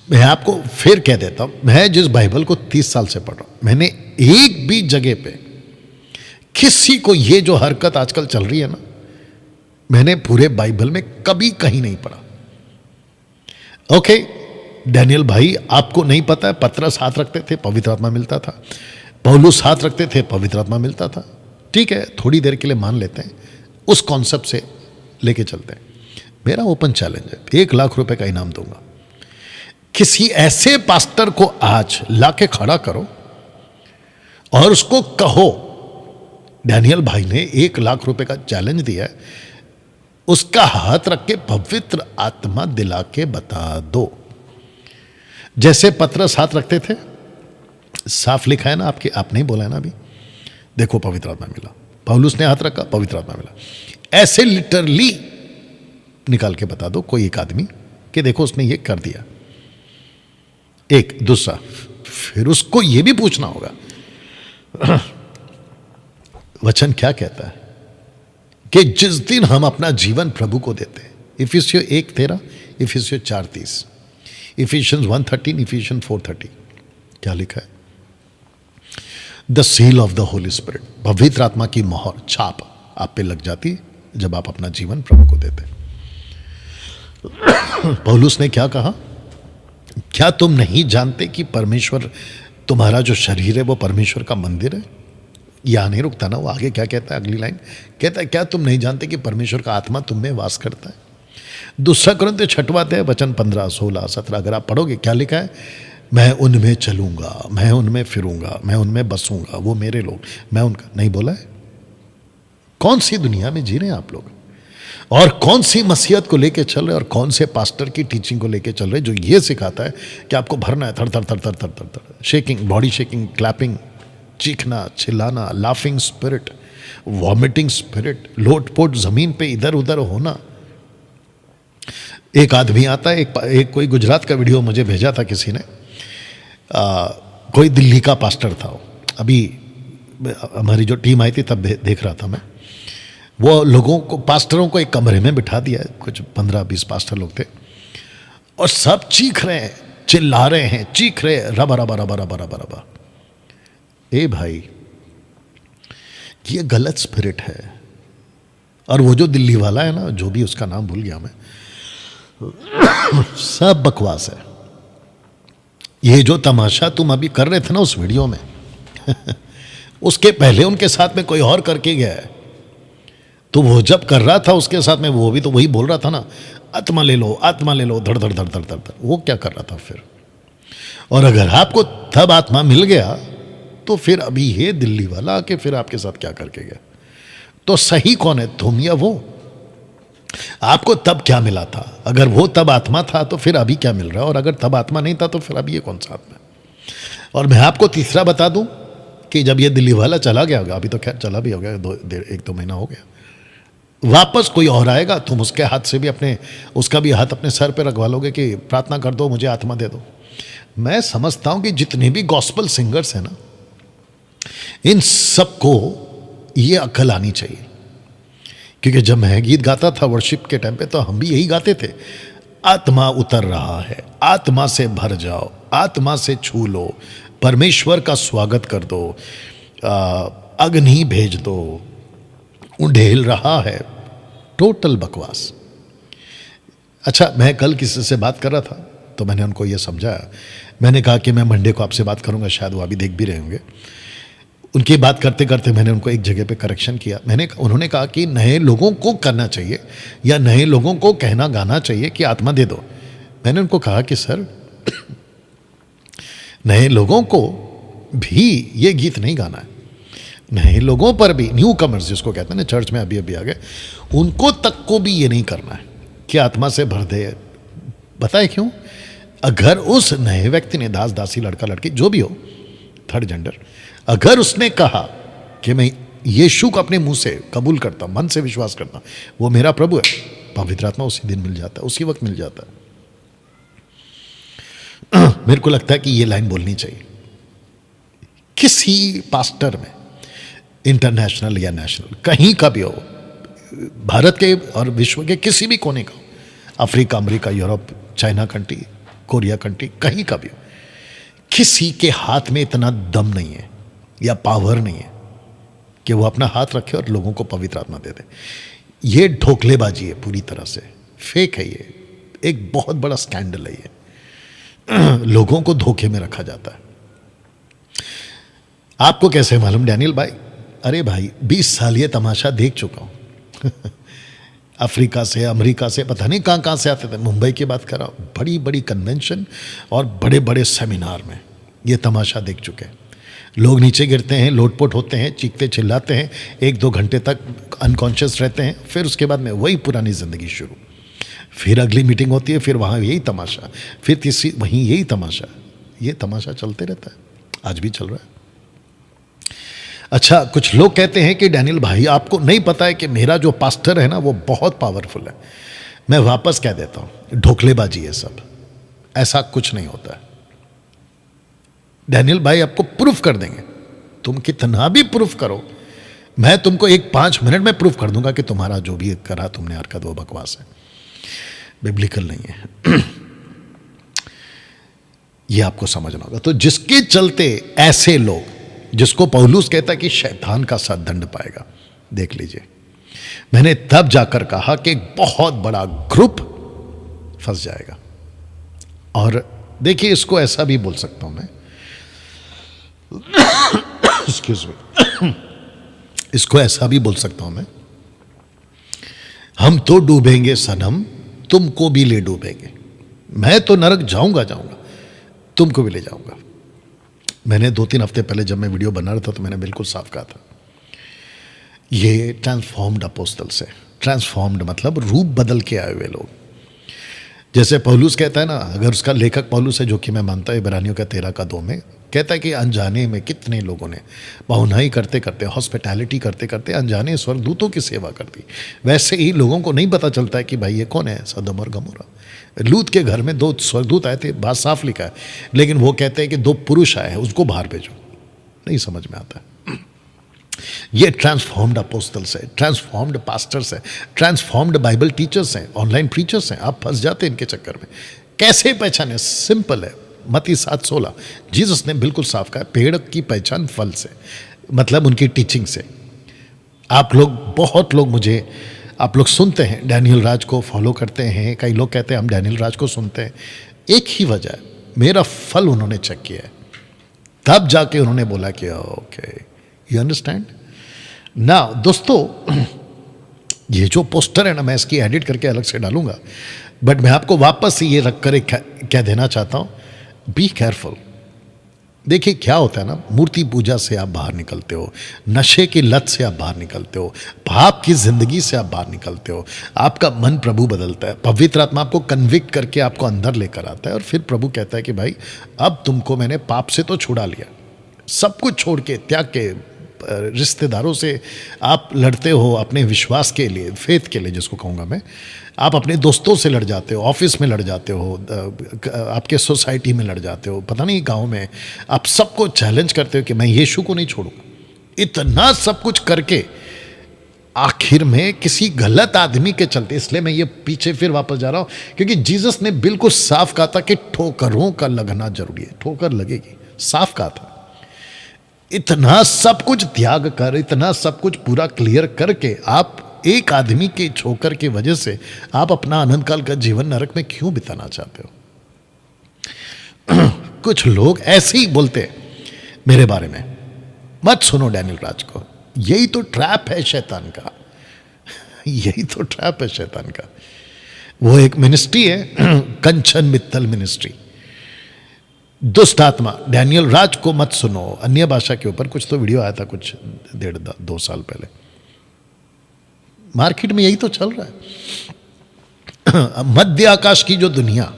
मैं आपको फिर कह देता हूं, मैं जिस बाइबल को 30 साल से पढ़ रहा हूं, मैंने एक भी जगह पे किसी को ये जो हरकत आजकल चल रही है ना, मैंने पूरे बाइबल में कभी कहीं नहीं पढ़ा। ओके, डैनियल भाई, आपको नहीं पता है, पतरस हाथ रखते थे, पवित्र आत्मा मिलता था। पौलुस हाथ रखते थे, पवित्र आत्मा मिलता था। ठीक है, थोड़ी देर के लिए मान लेते हैं, उस कॉन्सेप्ट से लेके चलते हैं। मेरा ओपन चैलेंज है, 1 लाख रुपए का इनाम दूंगा। किसी ऐसे पास्टर को आज लाके खड़ा करो और उसको कहो, डैनियल भाई ने 1 लाख रुपए का चैलेंज दिया है, उसका हाथ रख के पवित्र आत्मा दिला के बता दो। जैसे पतरस हाथ रखते थे, साफ लिखा है ना, आपने ही बोला है ना अभी, देखो पवित्र आत्मा मिला। पौलुस ने हाथ रखा, पवित्र आत्मा मिला। ऐसे लिटरली निकाल के बता दो कोई एक आदमी कि देखो उसने ये कर दिया। एक दूसरा, फिर उसको ये भी पूछना होगा वचन क्या कहता है कि जिस दिन हम अपना जीवन प्रभु को देते हैं, इफिसियों 1:13, इफिसियों 4:30, इफिशियंस 1:13, इफिशियंस 4:30, क्या लिखा है? The seal of the Holi spirit, पवित्र आत्मा की मोहर, छाप आप पे लग जाती है जब आप अपना जीवन प्रभु को देते हैं। पौलुस ने क्या कहा? क्या तुम नहीं जानते कि परमेश्वर, तुम्हारा जो शरीर है वो परमेश्वर का मंदिर है? यहां नहीं रुकता ना, वो आगे क्या कहता है, अगली लाइन कहता है, क्या तुम नहीं जानते कि परमेश्वर का आत्मा तुम में वास करता है? 2 कुरिन्थियों 6वां अध्याय वचन 15, 16, 17 अगर आप पढ़ोगे, क्या लिखा है? मैं उनमें चलूंगा, मैं उनमें फिरूंगा, मैं उनमें बसूंगा, वो मेरे लोग, मैं उनका। नहीं बोला है? कौन सी दुनिया में जी रहे हैं आप लोग, और कौन सी मसीहत को लेके चल रहे हैं, और कौन से पास्टर की टीचिंग को लेके चल रहे हैं जो ये सिखाता है कि आपको भरना है, थर थर थर थर थर थर थर, शेकिंग, बॉडी शेकिंग, क्लैपिंग, चीखना, चिल्लाना, लाफिंग स्पिरिट, वॉमिटिंग स्पिरिट, लोटपोट जमीन पे इधर उधर होना। एक आदमी आता है, एक कोई गुजरात का वीडियो मुझे भेजा था किसी ने, कोई दिल्ली का पास्टर था। अभी हमारी जो टीम आई थी तब देख रहा था मैं, वो लोगों को, पास्टरों को एक कमरे में बिठा दिया, कुछ 15-20 पास्टर लोग थे, और सब चीख रहे हैं, चिल्ला रहे हैं, चीख रहे हैं, रबा रबा रबा रबा रबा रबा। ए भाई, ये गलत स्पिरिट है। और वो जो दिल्ली वाला है ना, जो भी उसका नाम भूल गया मैं, सब बकवास है। ये जो तमाशा तुम अभी कर रहे थे ना उस वीडियो में उसके पहले उनके साथ में कोई और करके गया है, तो वो जब कर रहा था उसके साथ में, वो भी तो वही बोल रहा था ना, आत्मा ले लो, आत्मा ले लो, धड़ धड़ धड़ धड़ धड़ धड़। वो क्या कर रहा था फिर? और अगर आपको तब आत्मा मिल गया तो फिर अभी ये दिल्ली वाला आके फिर आपके साथ क्या करके गया? तो सही कौन है, तुम या वो? आपको तब क्या मिला था? अगर वो तब आत्मा था तो फिर अभी क्या मिल रहा है? और अगर तब आत्मा नहीं था तो फिर अभी ये कौन सा आत्मा है? और मैं आपको तीसरा बता दूं कि जब ये दिल्ली वाला चला गया होगा, अभी तो खैर चला भी हो गया, 1-2 महीना हो गया, वापस कोई और आएगा, तुम उसके हाथ से भी उसका भी हाथ अपने सर पे रखवा लोगे कि प्रार्थना कर दो, मुझे आत्मा दे दो। मैं समझता हूं कि जितने भी गॉस्पल सिंगर्स हैं ना, इन सबको ये अक्ल आनी चाहिए। क्योंकि जब मैं गीत गाता था वर्शिप के टाइम पे, तो हम भी यही गाते थे, आत्मा उतर रहा है, आत्मा से भर जाओ, आत्मा से छू लो, परमेश्वर का स्वागत कर दो, अग्नि भेज दो, उंडेल रहा है। टोटल बकवास। अच्छा, मैं कल किसी से बात कर रहा था तो मैंने उनको ये समझाया, मैंने कहा कि मैं मंडे को आपसे बात करूंगा, शायद वो अभी देख भी रहे होंगे। उनकी बात करते करते मैंने उनको एक जगह पे करेक्शन किया। उन्होंने कहा कि नए लोगों को करना चाहिए या नए लोगों को कहना गाना चाहिए कि आत्मा दे दो। मैंने उनको कहा कि सर, नए लोगों को भी ये गीत नहीं गाना है, नए लोगों पर भी, न्यू कमर्स जिसको कहते हैं ना, चर्च में अभी अभी आ गए, उनको तक को भी ये नहीं करना है कि आत्मा से भर दे। बताए क्यों? अगर उस नए व्यक्ति ने, दास दासी, लड़का लड़की जो भी हो, थर्ड जेंडर, अगर उसने कहा कि मैं यीशु को अपने मुंह से कबूल करता हूं, मन से विश्वास करता हूं, वो मेरा प्रभु है, पवित्र आत्मा उसी दिन मिल जाता है, उसी वक्त मिल जाता है। मेरे को लगता है कि ये लाइन बोलनी चाहिए किसी पास्टर में, इंटरनेशनल या नेशनल, कहीं का भी हो, भारत के और विश्व के किसी भी कोने का हो, Africa, America, Europe, China country, Korea country, कहीं का भी हो, किसी के हाथ में इतना दम नहीं है या पावर नहीं है कि वो अपना हाथ रखे और लोगों को पवित्र आत्मा दे दे। ये ढोकलेबाजी है, पूरी तरह से फेक है, ये एक बहुत बड़ा स्कैंडल है। ये लोगों को धोखे में रखा जाता है। आपको कैसे मालूम डैनियल भाई? अरे भाई, 20 साल ये तमाशा देख चुका हूं। अफ्रीका से, अमेरिका से, पता नहीं कहां कहां से आते थे। मुंबई की बात कर रहा हूं, बड़ी बड़ी कन्वेंशन और बड़े बड़े सेमिनार में ये तमाशा देख चुके हैं। लोग नीचे गिरते हैं, लोटपोट होते हैं, चीखते चिल्लाते हैं, 1-2 घंटे तक अनकॉन्शियस रहते हैं, फिर उसके बाद में वही पुरानी जिंदगी शुरू, फिर अगली मीटिंग होती है, फिर वहाँ यही तमाशा, फिर तीसरी वहीं यही तमाशा। ये तमाशा चलते रहता है, आज भी चल रहा है। अच्छा, कुछ लोग कहते हैं कि डैनियल भाई, आपको नहीं पता है कि मेरा जो पास्टर है ना, वो बहुत पावरफुल है। मैं वापस कह देता हूँ, ढोकलेबाजी है सब, ऐसा कुछ नहीं होता है। डैनियल भाई आपको प्रूफ कर देंगे, तुम कितना भी प्रूफ करो, मैं तुमको 5 मिनट में प्रूफ कर दूंगा कि तुम्हारा जो भी करा तुमने हरकत, वो बकवास है, बिब्लिकल नहीं है। ये आपको समझना होगा। तो जिसके चलते ऐसे लोग, जिसको पौलुस कहता है कि शैतान का साथ दंड पाएगा, देख लीजिए, मैंने तब जाकर कहा कि एक बहुत बड़ा ग्रुप फंस जाएगा। और देखिए, इसको ऐसा भी बोल सकता हूं मैं, एक्सक्यूज मी, इसको ऐसा भी बोल सकता हूं मैं, हम तो डूबेंगे सनम, तुमको भी ले डूबेंगे। मैं तो नरक जाऊंगा, तुमको भी ले जाऊंगा। मैंने 2-3 हफ्ते पहले जब मैं वीडियो बना रहा था तो मैंने बिल्कुल साफ कहा था, ये ट्रांसफॉर्म्ड अपोस्टल्स है। ट्रांसफॉर्म्ड मतलब रूप बदल के आए हुए लोग। जैसे पौलुस कहता है ना, अगर उसका लेखक पौलुस है, जो कि मैं मानता हूं, इब्रानियों का 13:2 में कहता है कि अनजाने में कितने लोगों ने बहुनाई करते करते, हॉस्पिटैलिटी करते करते अनजाने स्वर्गदूतों की सेवा कर दी। वैसे ही लोगों को नहीं पता चलता है कि भाई ये कौन है, सदोम और गमोरा। लूत के घर में 2 स्वर्गदूत आए थे, बात साफ लिखा है, लेकिन वो कहते हैं कि 2 पुरुष आए हैं, उसको बाहर भेजो। नहीं समझ में आता है। ये ट्रांसफॉर्म्ड अपोस्टल्स है, ट्रांसफॉर्म्ड पास्टर्स है, ट्रांसफॉर्म्ड बाइबल टीचर्स हैं, ऑनलाइन प्रीचर्स हैं। आप फंस जाते हैं इनके चक्कर में। कैसे पहचाने? सिंपल है, मत्ती 7:16, जीसस ने बिल्कुल साफ कहा, पेड़ की पहचान फल से, मतलब उनकी टीचिंग से। आप लोग, बहुत लोग मुझे, आप लोग सुनते हैं, डैनियल राज को फॉलो करते हैं, कई लोग कहते हैं हम डैनियल राज को सुनते हैं। एक ही वजह है, मेरा फल उन्होंने चेक किया है, तब जाके उन्होंने बोला कि ओके, यू अंडरस्टैंड ना। दोस्तों, ये जो पोस्टर है ना, मैं इसकी एडिट करके अलग से डालूंगा, बट मैं आपको वापस ये रख कर क्या देना चाहता हूँ, बी केयरफुल। देखिए क्या होता है ना, मूर्ति पूजा से आप बाहर निकलते हो, नशे की लत से आप बाहर निकलते हो, पाप की जिंदगी से आप बाहर निकलते हो, आपका मन प्रभु बदलता है, पवित्र आत्मा आपको कन्विक्ट करके आपको अंदर लेकर आता है, और फिर प्रभु कहता है कि भाई अब तुमको मैंने पाप से तो छुड़ा लिया, सब कुछ छोड़ के त्याग के, रिश्तेदारों से आप लड़ते हो अपने विश्वास के लिए, फेथ के लिए जिसको कहूँगा मैं, आप अपने दोस्तों से लड़ जाते हो, ऑफिस में लड़ जाते हो, आपके सोसाइटी में लड़ जाते हो, पता नहीं गांव में, आप सबको चैलेंज करते हो कि मैं यीशु को नहीं छोड़ूंगा। इतना सब कुछ करके आखिर में किसी गलत आदमी के चलते, इसलिए मैं ये पीछे फिर वापस जा रहा हूं, क्योंकि जीसस ने बिल्कुल साफ कहा था कि ठोकरों का लगना जरूरी है, ठोकर लगेगी, साफ कहा था। इतना सब कुछ त्याग कर, इतना सब कुछ पूरा क्लियर करके आप एक आदमी के ठोकर की वजह से आप अपना अनंत काल का जीवन नरक में क्यों बिताना चाहते हो? कुछ लोग ऐसे ही बोलते हैं मेरे बारे में, मत सुनो डैनियल राज को, यही तो ट्रैप है शैतान का, यही तो ट्रैप है शैतान का। वो एक मिनिस्ट्री है, कंचन मित्तल मिनिस्ट्री, दुष्ट आत्मा, डैनियल राज को मत सुनो, अन्य भाषा के ऊपर कुछ तो वीडियो आया था कुछ 1.5-2 साल पहले। मार्केट में यही तो चल रहा है। मध्य आकाश की जो दुनिया,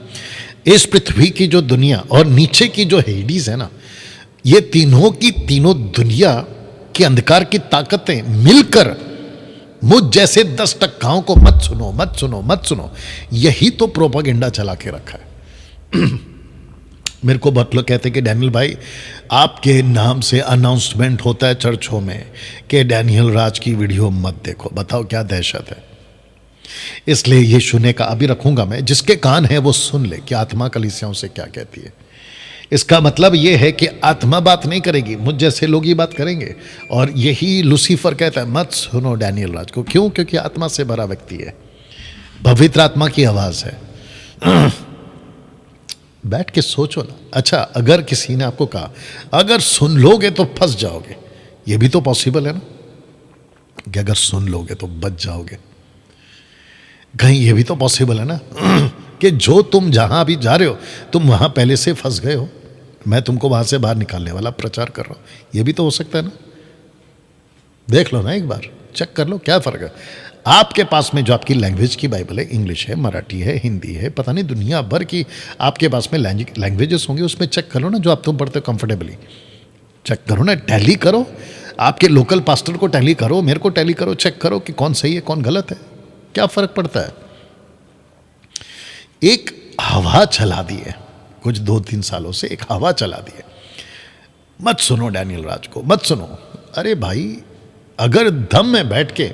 इस पृथ्वी की जो दुनिया और नीचे की जो हेडीज है ना, ये तीनों की तीनों दुनिया की अंधकार की ताकतें मिलकर मुझ जैसे 10 टक्काओं को मत सुनो मत सुनो मत सुनो, यही तो प्रोपागेंडा चला के रखा है। मेरे को बहुत लोग कहते हैं कि डैनियल भाई आपके नाम से अनाउंसमेंट होता है चर्चों में कि डैनियल राज की वीडियो मत देखो। बताओ क्या दहशत है। इसलिए ये सुनने का अभी रखूंगा मैं, जिसके कान है वो सुन ले कि आत्मा कलीसियाओं से क्या कहती है। इसका मतलब ये है कि आत्मा बात नहीं करेगी, मुझ जैसे लोग ही बात करेंगे। और यही लूसीफर कहता है मत सुनो डैनियल राज को। क्यों? क्योंकि आत्मा से भरा व्यक्ति है, पवित्र आत्मा की आवाज है। बैठ के सोचो ना। अच्छा, अगर किसी ने आपको कहा अगर सुन लोगे तो फंस जाओगे, ये भी तो पॉसिबल है ना कि अगर सुन लोगे तो बच जाओगे। कहीं ये भी तो पॉसिबल है ना कि जो तुम जहां अभी जा रहे हो तुम वहां पहले से फंस गए हो, मैं तुमको वहां से बाहर निकालने वाला प्रचार कर रहा हूं। ये भी तो हो सकता है ना। देख लो ना, एक बार चेक कर लो क्या फर्क है। आपके पास में जो आपकी लैंग्वेज की बाइबल है, इंग्लिश है, मराठी है, हिंदी है, पता नहीं दुनिया भर की आपके पास में लैंग्वेजेस होंगे, उसमें चेक करो ना जो आप तुम पढ़ते हो कंफर्टेबली। चेक करो ना, टैली करो, आपके लोकल पास्टर को टैली करो, मेरे को टैली करो, चेक करो कि कौन सही है कौन गलत है। क्या फर्क पड़ता है। एक हवा चला दी है कुछ 2-3 सालों से, एक हवा चला दी है, मत सुनो डैनियल राज को, मत सुनो। अरे भाई, अगर दम में बैठ के,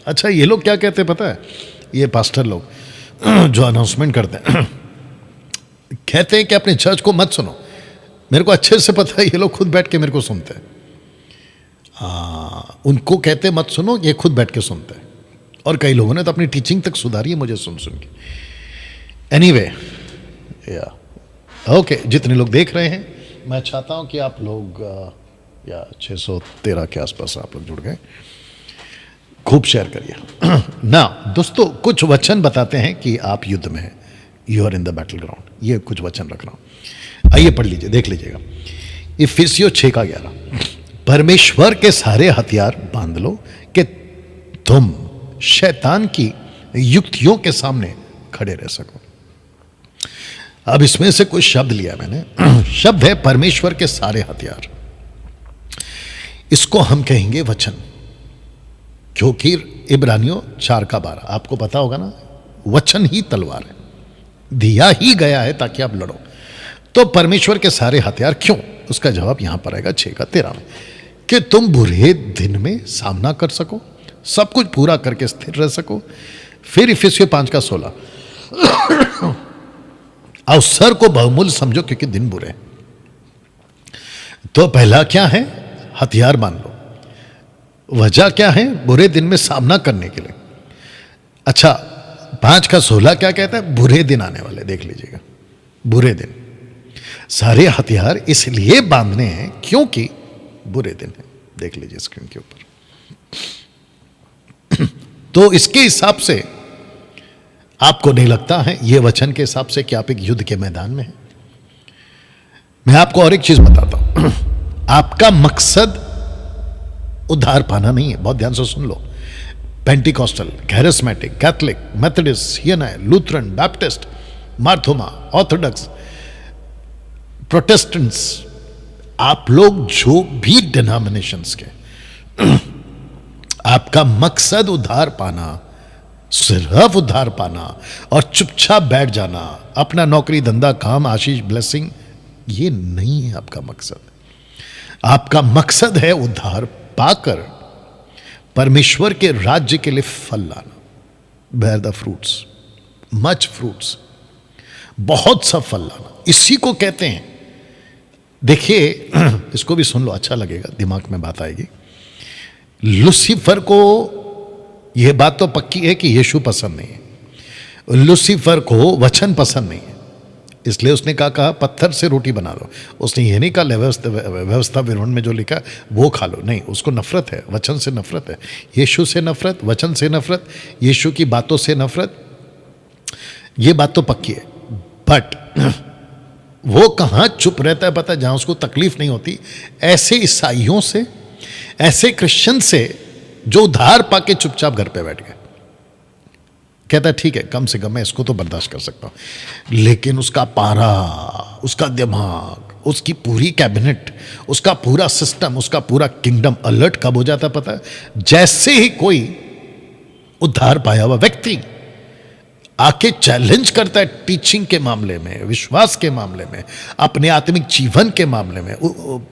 अच्छा ये लोग क्या कहते हैं पता है, ये पास्टर लोग जो अनाउंसमेंट करते हैं कहते हैं कि अपने चर्च को मत सुनो। मेरे को अच्छे से पता है, ये लोग खुद बैठ के मेरे को सुनते हैं। उनको कहते हैं मत सुनो, ये खुद बैठ के सुनते हैं। और कई लोगों ने तो अपनी टीचिंग तक सुधारी है मुझे सुन सुन के। एनीवे, ओके, जितने लोग देख रहे हैं, मैं चाहता हूं कि आप लोग या 613 के आसपास आप लोग जुड़ गए, खूब शेयर करिए ना। दोस्तों, कुछ वचन बताते हैं कि आप युद्ध में हैं, you are in the battle ground. ये कुछ वचन रख रहा हूं, आइए पढ़ लीजिए, देख लीजिएगा। इफिसियों 6:11, परमेश्वर के सारे हथियार बांध लो कि तुम शैतान की युक्तियों के सामने खड़े रह सको। अब इसमें से कुछ शब्द लिया मैंने। शब्द है परमेश्वर के सारे हथियार। इसको हम कहेंगे वचन, क्योंकि इब्रानियों 4:12 आपको पता होगा ना, वचन ही तलवार है, दिया ही गया है ताकि आप लड़ो। तो परमेश्वर के सारे हथियार क्यों? उसका जवाब यहां पर आएगा 6:13 में, कि तुम बुरे दिन में सामना कर सको, सब कुछ पूरा करके स्थिर रह सको। फिर इफिसियों 5:16, अवसर को बहुमूल्य समझो क्योंकि दिन बुरे हैं। तो पहला क्या है? हथियार मान लो। वजह क्या है? बुरे दिन में सामना करने के लिए। अच्छा, 5:16 क्या कहता है? बुरे दिन आने वाले, देख लीजिएगा, बुरे दिन। सारे हथियार इसलिए बांधने हैं क्योंकि बुरे दिन है, देख लीजिए स्क्रीन के ऊपर। तो इसके हिसाब से आपको नहीं लगता है, ये वचन के हिसाब से कि आप एक युद्ध के मैदान में हैं? मैं आपको और एक चीज बताता हूं। आपका मकसद उद्धार पाना नहीं है, बहुत ध्यान से सुन लो। Pentecostal, charismatic, Catholic, Methodist, CNI, Lutheran, Baptist, Marthoma, orthodox, Protestants, आप लोग जो भी डिनोमिनेशंस के, आपका मकसद उद्धार पाना, सिर्फ उद्धार पाना और चुपचाप बैठ जाना, अपना नौकरी धंधा काम आशीष ब्लेसिंग, ये नहीं है आपका मकसद। आपका मकसद है उद्धार पाकर परमेश्वर के राज्य के लिए फल लाना, bear the fruits, much fruits, बहुत सा फल लाना, इसी को कहते हैं। देखिए इसको भी सुन लो, अच्छा लगेगा, दिमाग में बात आएगी। लूसीफर को यह बात तो पक्की है कि यीशु पसंद नहीं है, लूसीफर को वचन पसंद नहीं है, इसलिए उसने कहा पत्थर से रोटी बना दो। उसने ये नहीं कहा व्यवस्था विवरण में जो लिखा वो खा लो, नहीं, उसको नफरत है, वचन से नफरत है, यीशु से नफरत, वचन से नफरत, यीशु की बातों से नफरत, ये बात तो पक्की है। बट वो कहाँ चुप रहता है पता है, जहाँ उसको तकलीफ नहीं होती, ऐसे ईसाइयों से, ऐसे क्रिश्चियन से जो उद्धार पाके चुपचाप घर पे बैठ गए। कहता है ठीक है, कम से कम मैं इसको तो बर्दाश्त कर सकता हूं, लेकिन उसका पारा, उसका दिमाग, उसकी पूरी कैबिनेट, उसका पूरा सिस्टम, उसका पूरा किंगडम अलर्ट कब हो जाता पता है, जैसे ही कोई उद्धार पाया हुआ व्यक्ति आके चैलेंज करता है टीचिंग के मामले में, विश्वास के मामले में, अपने आत्मिक जीवन के मामले में,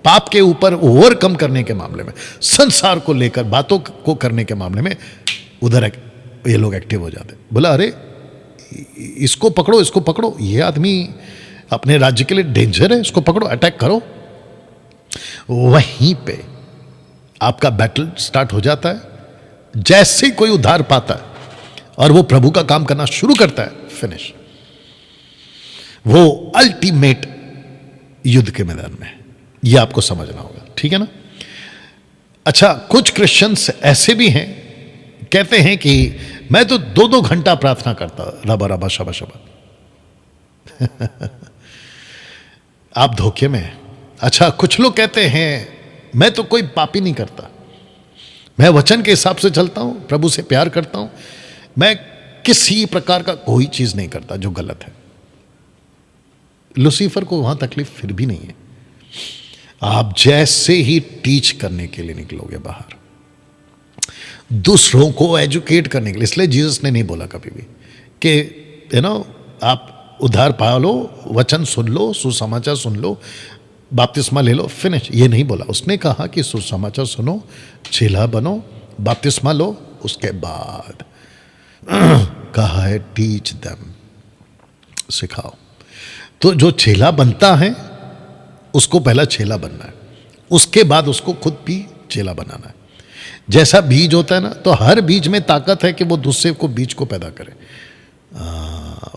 पाप के ऊपर ओवरकम करने के मामले में, संसार को लेकर बातों को करने के मामले में, उधर ये लोग एक्टिव हो जाते। बोला अरे इसको पकड़ो, इसको पकड़ो, ये आदमी अपने राज्य के लिए डेंजर है, इसको पकड़ो, अटैक करो। वहीं पे आपका बैटल स्टार्ट हो जाता है। जैसे ही कोई उद्धार पाता है और वो प्रभु का काम करना शुरू करता है, फिनिश, वो अल्टीमेट युद्ध के मैदान में है। ये आपको समझना होगा, ठीक है ना। अच्छा, कुछ क्रिश्चियंस ऐसे भी हैं, कहते हैं कि मैं तो 2-2 घंटा प्रार्थना करता, रबा रबा शबा शबा। आप धोखे में हैं। अच्छा, कुछ लोग कहते हैं मैं तो कोई पापी नहीं करता, मैं वचन के हिसाब से चलता हूं, प्रभु से प्यार करता हूं, मैं किसी प्रकार का कोई चीज नहीं करता जो गलत है। लूसीफर को वहां तकलीफ फिर भी नहीं है। आप जैसे ही टीच करने के लिए निकलोगे बाहर, दूसरों को एजुकेट करने के लिए, इसलिए जीसस ने नहीं बोला कभी भी कि आप उद्धार पा लो, वचन सुन लो, सुसमाचार सुन लो, बपतिस्मा ले लो, फिनिश, ये नहीं बोला। उसने कहा कि सुसमाचार सुनो, चेला बनो, बपतिस्मा लो, उसके बाद कहा है टीच देम, सिखाओ। तो जो चेला बनता है उसको पहला चेला बनना है, उसके बाद उसको खुद भी चेला बनाना है। जैसा बीज होता है ना, तो हर बीज में ताकत है कि वो दूसरे को बीज को पैदा करे,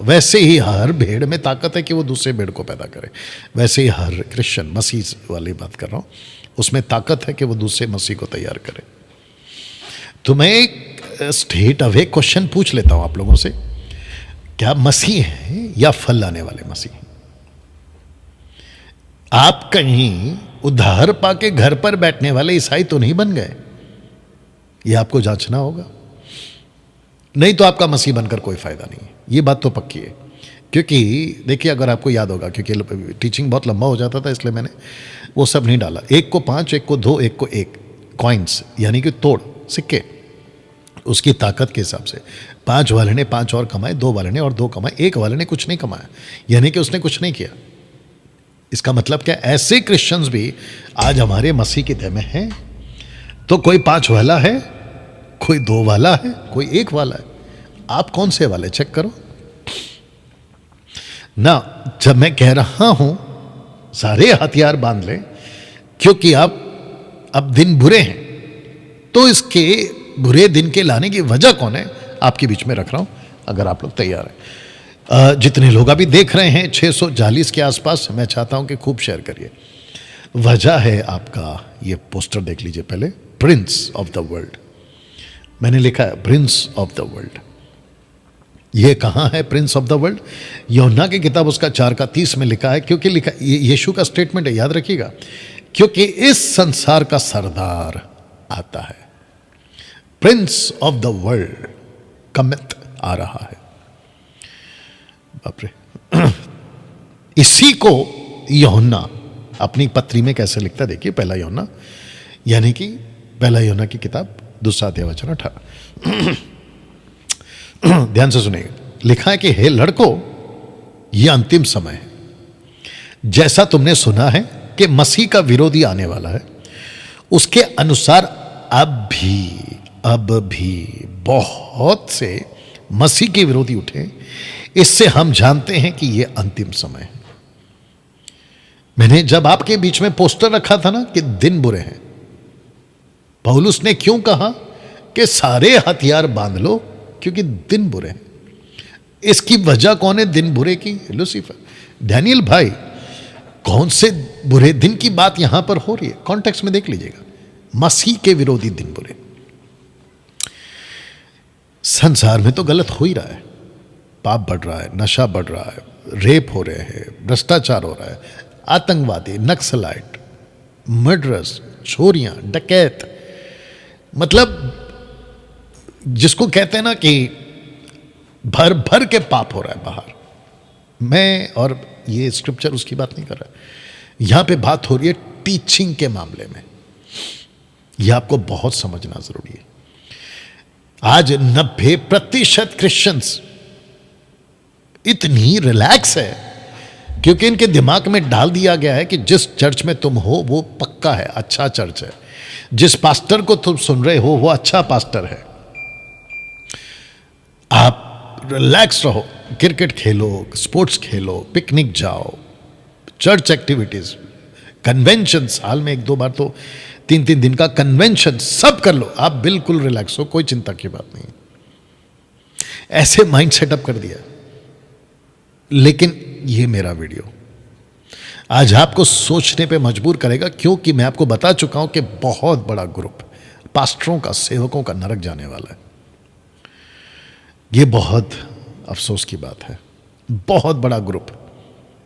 वैसे ही हर भेड़ में ताकत है कि वो दूसरे भेड़ को पैदा करे। वैसे ही हर क्रिश्चियन, मसीह वाली बात कर रहा हूं, उसमें ताकत है कि वो दूसरे मसीह को तैयार करे। तो मैं एक स्ट्रेट अवे क्वेश्चन पूछ लेता हूं आप लोगों से, क्या मसीह है या फल लाने वाले मसीह? आप कहीं उद्धार पाके घर पर बैठने वाले ईसाई तो नहीं बन गए, ये आपको जांचना होगा। नहीं तो आपका मसीह बनकर कोई फायदा नहीं है, ये बात तो पक्की है। क्योंकि देखिए, अगर आपको याद होगा, क्योंकि टीचिंग बहुत लंबा हो जाता था, इसलिए मैंने वो सब नहीं डाला। 1 को 5, 1 को 2, 1 को 1 कॉइन्स, यानी कि तोड़ सिक्के, उसकी ताकत के हिसाब से 5 वाले ने 5 और कमाए, 2 वाले ने और 2 कमाए, 1 वाले ने कुछ नहीं कमाया, यानी कि उसने कुछ नहीं किया। इसका मतलब क्या? ऐसे क्रिश्चियंस भी आज हमारे मसीह की देह में हैं। तो कोई 5 वाला है, कोई 2 वाला है, कोई 1 वाला है। आप कौन से वाले? चेक करो ना। जब मैं कह रहा हूं सारे हथियार बांध लें, क्योंकि अब दिन बुरे हैं, तो इसके बुरे दिन के लाने की वजह कौन है, आपके बीच में रख रहा हूं, अगर आप लोग तैयार हैं। जितने लोग अभी देख रहे हैं 640 के आसपास, मैं चाहता हूं कि खूब शेयर करिए। वजह है आपका, ये पोस्टर देख लीजिए पहले, प्रिंस ऑफ द वर्ल्ड। मैंने लिखा है प्रिंस ऑफ द वर्ल्ड। ये कहाँ है प्रिंस ऑफ द वर्ल्ड? यूहन्ना की किताब उसका 4:30 में लिखा है, क्योंकि लिखा, ये यीशु का स्टेटमेंट है, याद रखिएगा, क्योंकि इस संसार का सरदार आता है, प्रिंस ऑफ द वर्ल्ड कमित आ रहा है। बाप रे। इसी को यूहन्ना अपनी पत्री में कैसे लिखता है, देखिए, पहला यूहन्ना, यानी कि पहला यूहन्ना की किताब 2:18। ध्यान से सुनिएगा, लिखा है कि हे लड़कों, यह अंतिम समय है, जैसा तुमने सुना है कि मसीह का विरोधी आने वाला है, उसके अनुसार अब भी बहुत से मसीह के विरोधी उठे। इससे हम जानते हैं कि यह अंतिम समय है। मैंने जब आपके बीच में पोस्टर रखा था ना कि दिन बुरे हैं, पौलुस ने क्यों कहा कि सारे हथियार बांध लो, क्योंकि दिन बुरे हैं। इसकी वजह कौन है दिन बुरे की? लूसीफर। डैनियल भाई, कौन से बुरे दिन की बात यहां पर हो रही है? कॉन्टेक्स्ट में देख लीजिएगा, मसीह के विरोधी दिन बुरे। संसार में तो गलत हो ही रहा है, पाप बढ़ रहा है, नशा बढ़ रहा है, रेप हो रहे हैं, भ्रष्टाचार हो रहा है, आतंकवादी, नक्सलाइट, मर्डरर्स, चोरियां, डकैत, मतलब जिसको कहते हैं ना कि भर भर के पाप हो रहा है बाहर। मैं और ये स्क्रिप्चर उसकी बात नहीं कर रहा, यहां पे बात हो रही है टीचिंग के मामले में। यह आपको बहुत समझना जरूरी है। आज 90% क्रिश्चियंस इतनी रिलैक्स है क्योंकि इनके दिमाग में डाल दिया गया है कि जिस चर्च में तुम हो वो पक्का है, अच्छा चर्च है, जिस पास्टर को तुम सुन रहे हो वो अच्छा पास्टर है। आप रिलैक्स रहो, क्रिकेट खेलो, स्पोर्ट्स खेलो, पिकनिक जाओ, चर्च एक्टिविटीज, कन्वेंशन, साल में 1-2 बार तो 3-3 दिन का कन्वेंशन, सब कर लो, आप बिल्कुल रिलैक्स हो, कोई चिंता की बात नहीं। ऐसे माइंड सेटअप कर दिया। लेकिन ये मेरा वीडियो आज आपको सोचने पे मजबूर करेगा, क्योंकि मैं आपको बता चुका हूं कि बहुत बड़ा ग्रुप पास्टरों का, सेवकों का नरक जाने वाला है। ये बहुत अफसोस की बात है, बहुत बड़ा ग्रुप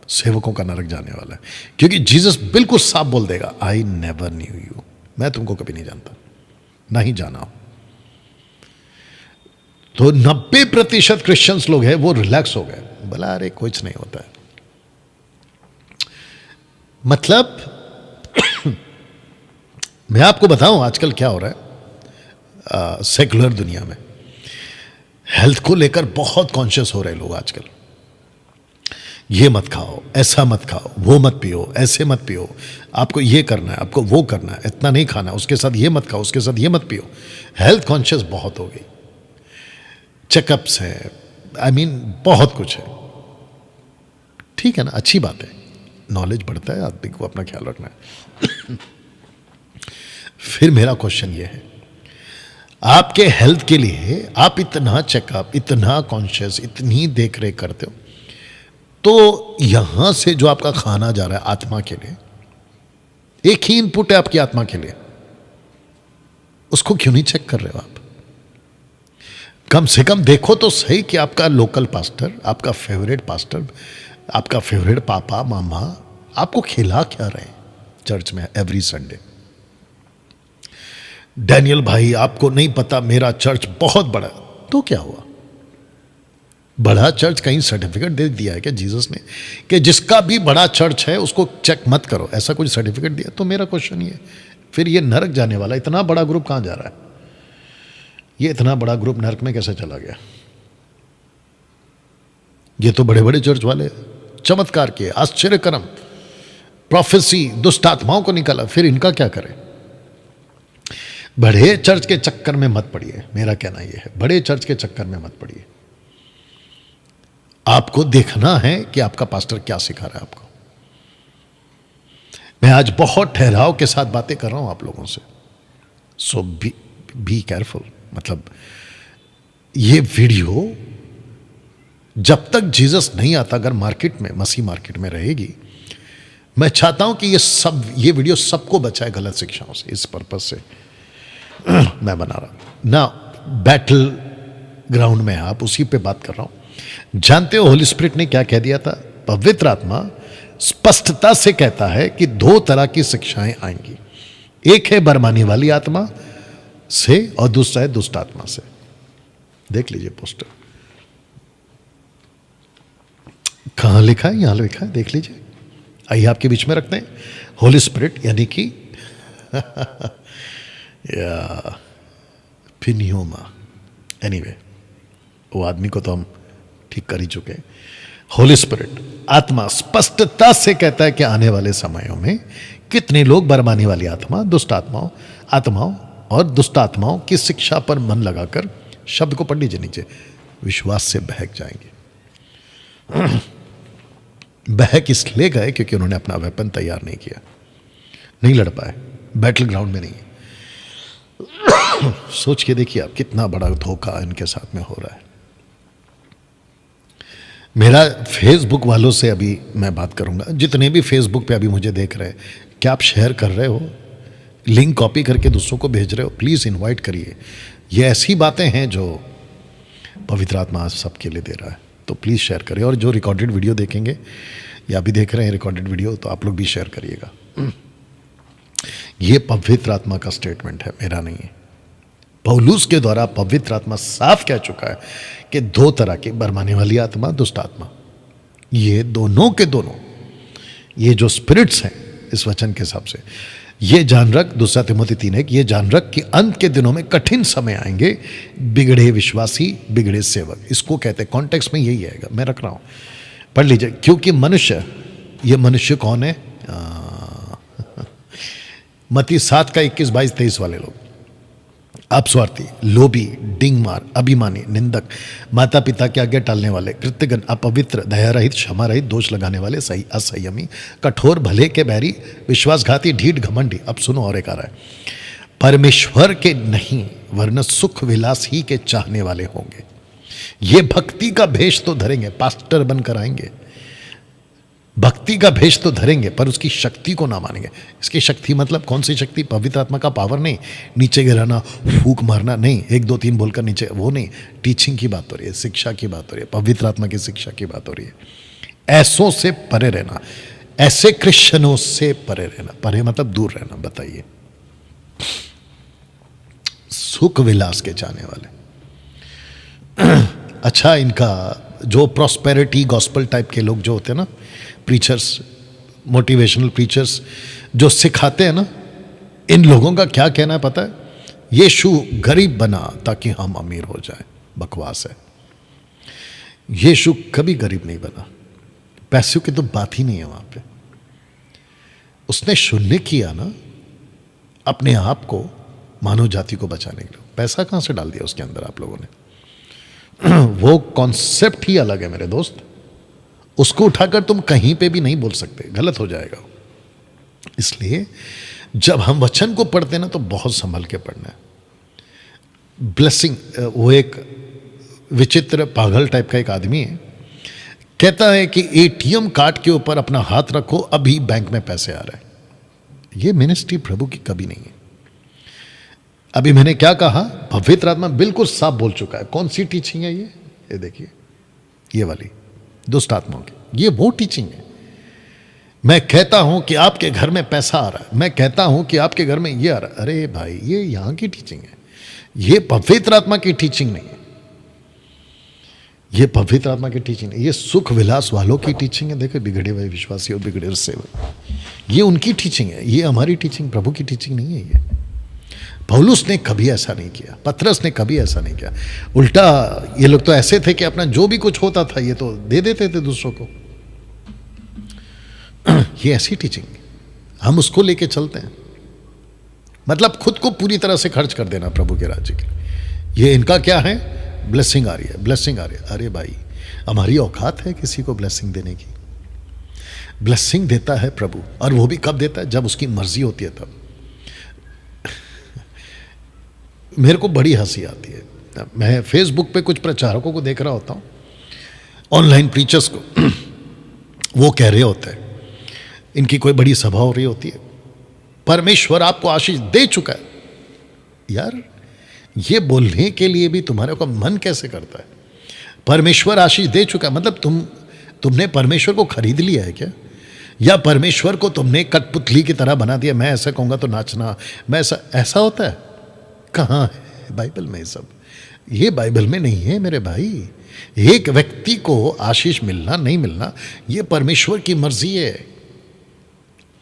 सेवकों का नरक जाने वाला है, क्योंकि जीसस बिल्कुल साफ बोल देगा, आई नेवर न्यू यू, मैं तुमको कभी नहीं जानता, नहीं जाना हो। तो 90% क्रिश्चियंस लोग हैं वो रिलैक्स हो गए, बोला अरे कुछ नहीं होता है। मतलब मैं आपको बताऊं आजकल क्या हो रहा है सेकुलर दुनिया में, हेल्थ को लेकर बहुत कॉन्शियस हो रहे लोग आजकल। ये मत खाओ, ऐसा मत खाओ, वो मत पियो, ऐसे मत पियो, आपको ये करना है, आपको वो करना है, इतना नहीं खाना, उसके साथ ये मत खाओ, उसके साथ ये मत पियो। हेल्थ कॉन्शियस बहुत हो गई, चेकअप्स है, आई मीन बहुत कुछ है। ठीक है ना, अच्छी बात है, नॉलेज बढ़ता है, आदमी को अपना ख्याल रखना है। फिर मेरा क्वेश्चन ये है, आपके हेल्थ के लिए आप इतना चेकअप, इतना कॉन्शियस, इतनी देख रेख करते हो, तो यहां से जो आपका खाना जा रहा है आत्मा के लिए, एक ही इनपुट है आपकी आत्मा के लिए, उसको क्यों नहीं चेक कर रहे हो आप? कम से कम देखो तो सही कि आपका लोकल पास्टर, आपका फेवरेट पास्टर, आपका फेवरेट पापा मामा आपको खिला क्या रहे हैं चर्च में एवरी संडे। डैनियल भाई, आपको नहीं पता मेरा चर्च बहुत बड़ा, तो क्या हुआ? बड़ा चर्च कहीं सर्टिफिकेट दे दिया है क्या जीसस ने कि जिसका भी बड़ा चर्च है उसको चेक मत करो, ऐसा कुछ सर्टिफिकेट दिया? तो मेरा क्वेश्चन ये, फिर ये नरक जाने वाला इतना बड़ा ग्रुप कहां जा रहा है? ये इतना बड़ा ग्रुप नरक में कैसे चला गया? ये तो बड़े बड़े चर्च वाले चमत्कार किए, आश्चर्यकर्म, प्रोफेसी, दुष्ट आत्माओं को निकाला, फिर इनका क्या करें? बड़े चर्च के चक्कर में मत पड़िए, मेरा कहना यह है, बड़े चर्च के चक्कर में मत पड़िए। आपको देखना है कि आपका पास्टर क्या सिखा रहा है आपको। मैं आज बहुत ठहराव के साथ बातें कर रहा हूं आप लोगों से, सो बी केयरफुल। मतलब ये वीडियो जब तक जीसस नहीं आता, अगर मार्केट में, मसीह मार्केट में रहेगी, मैं चाहता हूं कि ये वीडियो सबको बचाए गलत शिक्षाओं से। इस पर्पज से मैं बना रहा हूं ना, बैटल ग्राउंड में आप उसी पे बात कर रहा हूं। जानते हो होली स्पिरिट ने क्या कह दिया था? पवित्र आत्मा स्पष्टता से कहता है कि दो तरह की शिक्षाएं आएंगी, एक है बरमाने वाली आत्मा से और दूसरा है दुष्ट आत्मा से। देख लीजिए पोस्टर, कहां लिखा है? यहां लिखा है, देख लीजिए। आइए आपके बीच में रखते हैं। होली स्पिरिट यानी कि या फिनियोमा, एनीवे वो आदमी को तो हम ठीक कर ही चुके हैं। होली स्पिरिट आत्मा स्पष्टता से कहता है कि आने वाले समयों में कितने लोग बरमाने वाली आत्मा, दुष्ट आत्माओं और दुष्ट आत्माओं की शिक्षा पर मन लगाकर, शब्द को पढ़ लीजिए नीचे, विश्वास से बहक जाएंगे। बहक इसलिए गए क्योंकि उन्होंने अपना वेपन तैयार नहीं किया, नहीं लड़ पाए, बैटल ग्राउंड में नहीं। सोच के देखिए आप, कितना बड़ा धोखा इनके साथ में हो रहा है। मेरा फेसबुक वालों से अभी मैं बात करूंगा, जितने भी फेसबुक पे अभी मुझे देख रहे हैं, क्या आप शेयर कर रहे हो? लिंक कॉपी करके दूसरों को भेज रहे हो? प्लीज़ इनवाइट करिए। ये ऐसी बातें हैं जो पवित्र आत्मा आज सबके लिए दे रहा है, तो प्लीज़ शेयर करिए। और जो रिकॉर्डेड वीडियो देखेंगे या भी देख रहे हैं रिकॉर्डेड वीडियो, तो आप लोग भी शेयर करिएगा। ये पवित्र आत्मा का स्टेटमेंट है, मेरा नहीं है। पौलुस के द्वारा पवित्र आत्मा साफ कह चुका है कि दो तरह की, बरमाने वाली आत्मा, दुष्ट आत्मा, ये दोनों के दोनों, ये जो स्पिरिट्स हैं इस वचन के हिसाब से, ये जान रख, 2 तिमोथी 3:1, ये जान रख कि अंत के दिनों में कठिन समय आएंगे, बिगड़े विश्वासी, बिगड़े सेवक। इसको कहते हैं, कॉन्टेक्स्ट में यही आएगा, मैं रख रहा हूं, पढ़ लीजिए। क्योंकि मनुष्य, ये मनुष्य कौन है? मत्ती 7:21-22-23 वाले लोग, अपस्वार्थी, लोभी, डिंगमार, अभिमानी, निंदक, माता पिता के आगे टालने वाले, कृत्यगन, अपवित्र, दया रहित, क्षमा रहित, दोष लगाने वाले, सही असंयमी, कठोर, भले के बैरी, विश्वासघाती, ढीठ, घमंडी। अब सुनो, और एक आ रहा है, परमेश्वर के नहीं वरन सुख विलास ही के चाहने वाले होंगे। ये भक्ति का भेष तो धरेंगे, पास्टर बनकर आएंगे, भक्ति का भेष तो धरेंगे, पर उसकी शक्ति को ना मानेंगे। इसकी शक्ति मतलब कौन सी शक्ति? पवित्र आत्मा का पावर नहीं, नीचे गिराना, फूक मारना नहीं, 1 2 3 बोलकर नीचे, वो नहीं। टीचिंग की बात हो रही है, शिक्षा की बात हो रही है, पवित्र आत्मा की शिक्षा की बात हो रही है। ऐसों से परे रहना, ऐसे क्रिश्चियनों से परे रहना। परे मतलब दूर रहना। बताइए, सुख विलास के चाहने वाले। अच्छा, इनका जो प्रॉस्पेरिटी गॉस्पेल टाइप के लोग जो होते हैं ना, प्रीचर्स, मोटिवेशनल प्रीचर्स जो सिखाते हैं ना, इन लोगों का क्या कहना है पता है? यीशु गरीब बना ताकि हम अमीर हो जाए। बकवास है। यीशु कभी गरीब नहीं बना, पैसों की तो बात ही नहीं है वहां पे। उसने शून्य किया ना अपने आप को मानव जाति को बचाने के लिए। पैसा कहां से डाल दिया उसके अंदर आप लोगों ने? वो कॉन्सेप्ट ही अलग है मेरे दोस्त। उसको उठाकर तुम कहीं पे भी नहीं बोल सकते, गलत हो जाएगा। इसलिए जब हम वचन को पढ़ते हैं ना, तो बहुत संभल के पढ़ना है। ब्लेसिंग, वो एक विचित्र पागल टाइप का एक आदमी है, कहता है कि एटीएम कार्ड के ऊपर अपना हाथ रखो, अभी बैंक में पैसे आ रहे हैं। ये मिनिस्ट्री प्रभु की कभी नहीं है। अभी मैंने क्या कहा? पवित्र आत्मा बिल्कुल साफ बोल चुका है। कौन सी टीचिंग है ये देखिए, ये वाली दुष्ट आत्माओं की, ये वो टीचिंग है। मैं कहता हूं कि आपके घर में पैसा आ रहा है, मैं कहता हूं कि आपके घर में ये आ रहा है। अरे भाई, ये यहां की टीचिंग है, ये पवित्र आत्मा की टीचिंग नहीं है। ये पवित्र आत्मा की टीचिंग नहीं, ये सुख विलास वालों की टीचिंग है। देखो, बिगड़े हुए विश्वासी और बिगड़े सेवक, ये उनकी टीचिंग है, ये हमारी टीचिंग, प्रभु की टीचिंग नहीं है। ये पौलुस ने कभी ऐसा नहीं किया, पतरस ने कभी ऐसा नहीं किया। उल्टा ये लोग तो ऐसे थे कि अपना जो भी कुछ होता था ये तो दे देते थे दूसरों को। ये ऐसी टीचिंग, हम उसको लेके चलते हैं। मतलब खुद को पूरी तरह से खर्च कर देना प्रभु के राज्य के लिए। ये इनका क्या है? ब्लेसिंग आ रही है, ब्लेसिंग आ रही है। अरे भाई, हमारी औकात है किसी को ब्लेसिंग देने की? ब्लेसिंग देता है प्रभु, और वो भी कब देता है? जब उसकी मर्जी होती है तब। मेरे को बड़ी हंसी आती है, मैं फेसबुक पे कुछ प्रचारकों को देख रहा होता हूँ, ऑनलाइन प्रीचर्स को, वो कह रहे होते हैं, इनकी कोई बड़ी सभा हो रही होती है, परमेश्वर आपको आशीष दे चुका है। यार, ये बोलने के लिए भी तुम्हारे को मन कैसे करता है? परमेश्वर आशीष दे चुका, मतलब तुमने परमेश्वर को खरीद लिया है क्या? या परमेश्वर को तुमने कठपुतली की तरह बना दिया, मैं ऐसा कहूँगा तो नाचना, मैं ऐसा होता है? कहाँ है बाइबल में ये सब? ये बाइबल में नहीं है मेरे भाई। एक व्यक्ति को आशीष मिलना नहीं मिलना ये परमेश्वर की मर्जी है।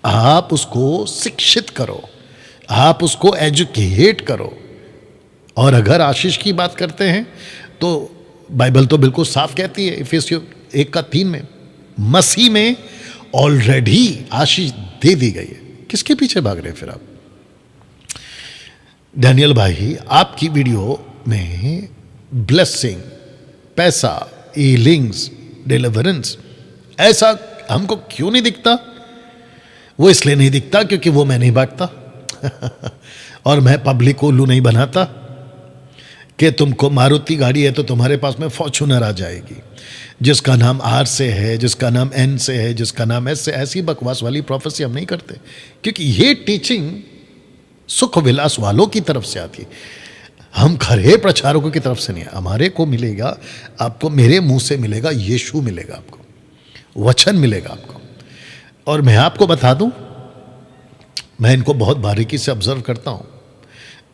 आप उसको शिक्षित करो, आप उसको एजुकेट करो। और अगर आशीष की बात करते हैं तो बाइबल तो बिल्कुल साफ कहती है इफिसियों 1:3 में, मसीह में ऑलरेडी आशीष दे दी गई है। किसके पीछे भाग रहे हैं फिर आप? डैनियल भाई, आपकी वीडियो में ब्लेसिंग, पैसा, हीलिंग्स, डिलीवरेंस, ऐसा हमको क्यों नहीं दिखता? वो इसलिए नहीं दिखता क्योंकि वो मैं नहीं बांटता और मैं पब्लिक को उल्लू नहीं बनाता कि तुमको मारुति गाड़ी है तो तुम्हारे पास में फॉर्च्यूनर आ जाएगी, जिसका नाम आर से है, जिसका नाम एन से है, जिसका नाम एस से। ऐसी बकवास वाली प्रोफेसी हम नहीं करते, क्योंकि ये टीचिंग सुख विलास वालों की तरफ से आती है, हम खरे प्रचारकों की तरफ से नहीं। हमारे को मिलेगा, आपको मेरे मुंह से मिलेगा, यीशु मिलेगा, आपको वचन मिलेगा आपको। और मैं आपको बता दूं, मैं इनको बहुत बारीकी से ऑब्जर्व करता हूं।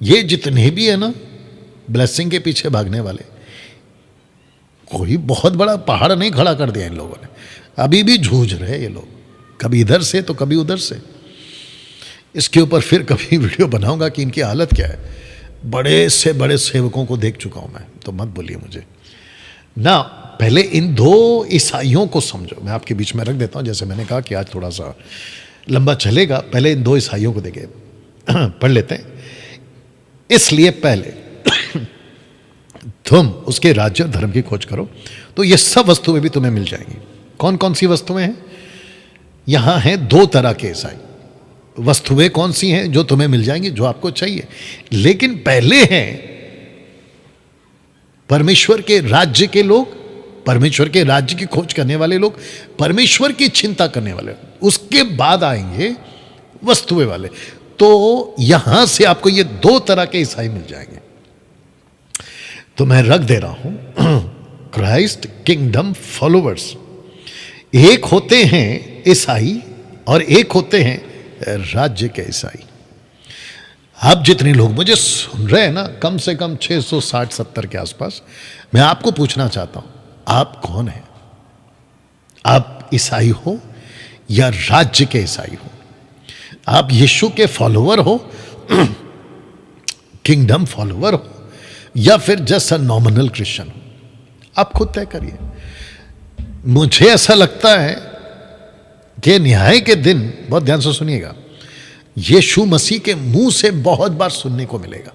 ये जितने भी है ना ब्लेसिंग के पीछे भागने वाले, कोई बहुत बड़ा पहाड़ नहीं खड़ा कर दिया इन लोगों ने, अभी भी जूझ रहे ये लोग, कभी इधर से तो कभी उधर से। इसके ऊपर फिर कभी वीडियो बनाऊंगा कि इनकी हालत क्या है। बड़े से बड़े सेवकों को देख चुका हूं मैं, तो मत बोलिए मुझे ना। पहले इन दो ईसाइयों को समझो। मैं आपके बीच में रख देता हूं, जैसे मैंने कहा कि आज थोड़ा सा लंबा चलेगा। पहले इन दो ईसाइयों को देखे पढ़ लेते हैं। इसलिए पहले तुम उसके राज्य और धर्म की खोज करो तो ये सब वस्तुएं भी तुम्हें मिल जाएंगी। कौन कौन सी वस्तुएं हैं? यहां हैं दो तरह के ईसाई। वस्तुएं कौन सी हैं जो तुम्हें मिल जाएंगी, जो आपको चाहिए? लेकिन पहले हैं परमेश्वर के राज्य के लोग, परमेश्वर के राज्य की खोज करने वाले लोग, परमेश्वर की चिंता करने वाले। उसके बाद आएंगे वस्तुएं वाले। तो यहां से आपको ये दो तरह के ईसाई मिल जाएंगे। तो मैं रख दे रहा हूं क्राइस्ट किंगडम फॉलोवर्स। एक होते हैं ईसाई और एक होते हैं राज्य के ईसाई। आप जितने लोग मुझे सुन रहे हैं ना, कम से कम 660-70 के आसपास, मैं आपको पूछना चाहता हूं, आप कौन हैं? आप ईसाई हो या राज्य के ईसाई हो? आप यीशु के फॉलोवर हो, किंगडम फॉलोवर हो, या फिर जस्ट अ नॉमिनल क्रिश्चियन हो? आप खुद तय करिए। मुझे ऐसा लगता है कि न्याय के दिन, बहुत ध्यान से सुनिएगा, यीशु मसीह के मुंह से बहुत बार सुनने को मिलेगा।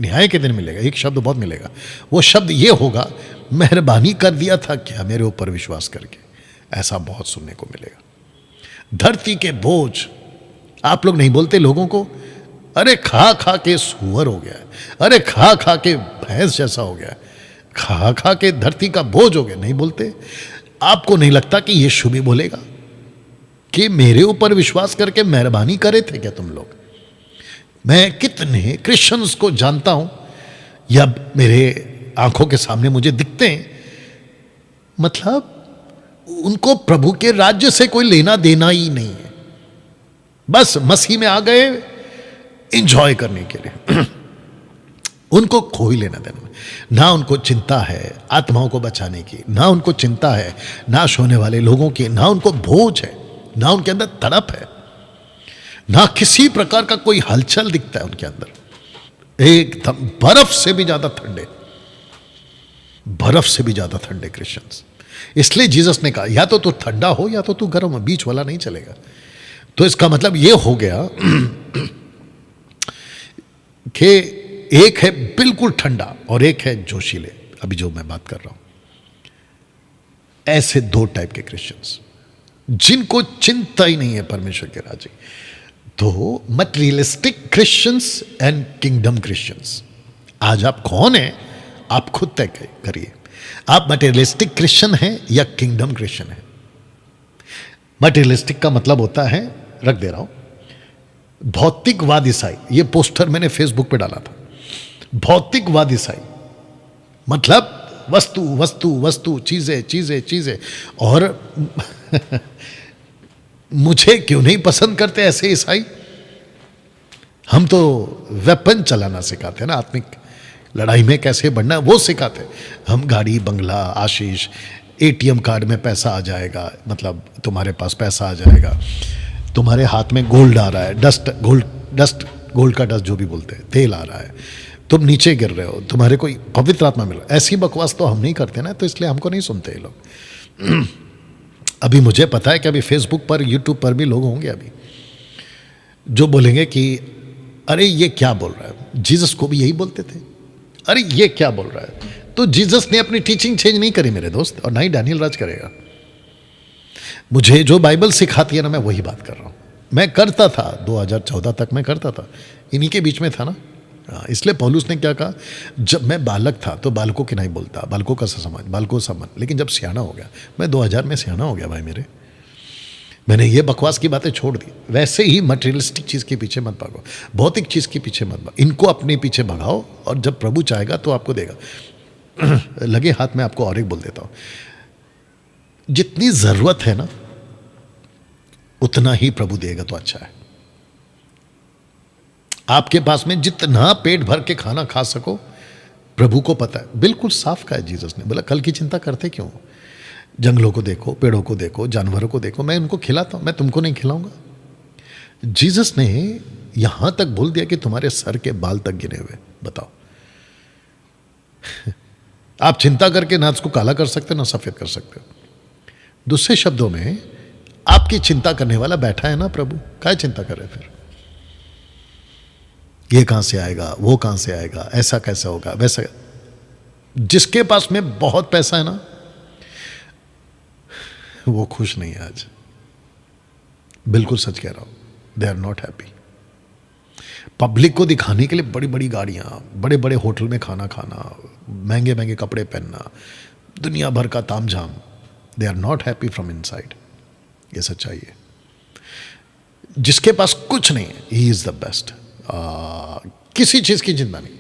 न्याय के दिन मिलेगा, एक शब्द बहुत मिलेगा। वो शब्द ये होगा, मेहरबानी कर दिया था क्या मेरे ऊपर विश्वास करके? ऐसा बहुत सुनने को मिलेगा। धरती के बोझ, आप लोग नहीं बोलते लोगों को, अरे खा खा के सुअर हो गया है, अरे खा खा के भैंस जैसा हो गया है, खा खा के धरती का बोझ हो गया, नहीं बोलते? आपको नहीं लगता कि यीशु भी बोलेगा कि मेरे ऊपर विश्वास करके मेहरबानी करे थे क्या तुम लोग? मैं कितने क्रिश्चियंस को जानता हूं, या मेरे आंखों के सामने मुझे दिखते हैं, मतलब उनको प्रभु के राज्य से कोई लेना देना ही नहीं है। बस मसीह में आ गए एंजॉय करने के लिए, उनको कोई लेना देना नहीं। ना उनको चिंता है आत्माओं को बचाने की, ना उनको चिंता है नाश होने वाले लोगों की, ना उनको बोझ है, ना उनके अंदर तड़प है, ना किसी प्रकार का कोई हलचल दिखता है उनके अंदर। एकदम बर्फ से भी ज्यादा ठंडे, बर्फ से भी ज्यादा ठंडे क्रिश्चियंस। इसलिए जीसस ने कहा, या तो तू ठंडा हो या तो तू गर्म हो, बीच वाला नहीं चलेगा। तो इसका मतलब यह हो गया कि एक है बिल्कुल ठंडा और एक है जोशीले। अभी जो मैं बात कर रहा हूं, ऐसे दो टाइप के क्रिश्चियंस जिनको चिंता ही नहीं है परमेश्वर के राज्य। तो materialistic Christians and kingdom Christians. आज आप कौन हैं, आप खुद तय करिए। आप मटेरियलिस्टिक क्रिश्चियन हैं या किंगडम क्रिश्चियन हैं? मटेरियलिस्टिक का मतलब होता है, रख दे रहा हूं, भौतिकवाद ईसाई। ये पोस्टर मैंने फेसबुक पे डाला था। भौतिकवाद ईसाई मतलब वस्तु वस्तु वस्तु, चीजें चीजें चीजें। और मुझे क्यों नहीं पसंद करते ऐसे ईसाई? हम तो वेपन चलाना सिखाते हैं ना, आत्मिक लड़ाई में कैसे बढ़ना है वो सिखाते हैं। हम गाड़ी, बंगला, आशीष, एटीएम कार्ड में पैसा आ जाएगा, मतलब तुम्हारे पास पैसा आ जाएगा, तुम्हारे हाथ में गोल्ड आ रहा है, गोल्ड का डस्ट जो भी बोलते हैं, तेल आ रहा है, तुम नीचे गिर रहे हो, तुम्हारे कोई पवित्र आत्मा मिल रहा है। ऐसी बकवास तो हम नहीं करते ना, तो इसलिए हमको नहीं सुनते ये लोग। अभी मुझे पता है कि अभी फेसबुक पर, यूट्यूब पर भी लोग होंगे अभी जो बोलेंगे कि अरे ये क्या बोल रहा है, जीसस को भी यही बोलते थे, अरे ये क्या बोल रहा है। तो जीसस ने अपनी टीचिंग चेंज नहीं करी मेरे दोस्त, और ना ही डैनियल राज करेगा। मुझे जो बाइबल सिखाती है ना, मैं वही बात कर रहा हूँ। मैं करता था 2014 तक, मैं करता था, इन्हीं के बीच में था ना। इसलिए पौलुस ने क्या कहा, जब मैं बालक था तो बालकों के नहीं बोलता, बालकों का समाज, बालकों समान, लेकिन जब सियाना हो गया, मैं 2000 में सियाना हो गया भाई मेरे, मैंने ये बकवास की बातें छोड़ दी। वैसे ही मटेरियलिस्टिक चीज़ के पीछे मत भागो, भौतिक चीज़ के पीछे मत भागो, इनको अपने पीछे भगाओ, और जब प्रभु चाहेगा तो आपको देगा। लगे हाथ में आपको और एक बोल देता हूँ, जितनी ज़रूरत है ना उतना ही प्रभु देगा तो अच्छा है। आपके पास में जितना पेट भर के खाना खा सको, प्रभु को पता है। बिल्कुल साफ कहा है जीसस ने, बोला कल की चिंता करते क्यों? जंगलों को देखो, पेड़ों को देखो, जानवरों को देखो, मैं उनको खिलाता हूं, मैं तुमको नहीं खिलाऊंगा? जीसस ने यहां तक बोल दिया कि तुम्हारे सर के बाल तक गिने हुए। बताओ। आप चिंता करके ना उसको काला कर सकते ना सफेद कर सकते हो। दूसरे शब्दों में, आपकी चिंता करने वाला बैठा है ना प्रभु, क्या चिंता कर रहे फिर? ये कहां से आएगा, वो कहां से आएगा, ऐसा कैसे होगा, वैसा। जिसके पास में बहुत पैसा है ना, वो खुश नहीं है आज। बिल्कुल सच कह रहा हूं, they are not happy. Public को दिखाने के लिए बड़ी बड़ी गाड़ियां, बड़े बड़े होटल में खाना खाना, महंगे महंगे कपड़े पहनना, दुनिया भर का तामझाम, they are not happy from inside. ये सच्चाई है। जिसके पास कुछ नहीं है, ही इज द बेस्ट। किसी चीज की चिंता नहीं।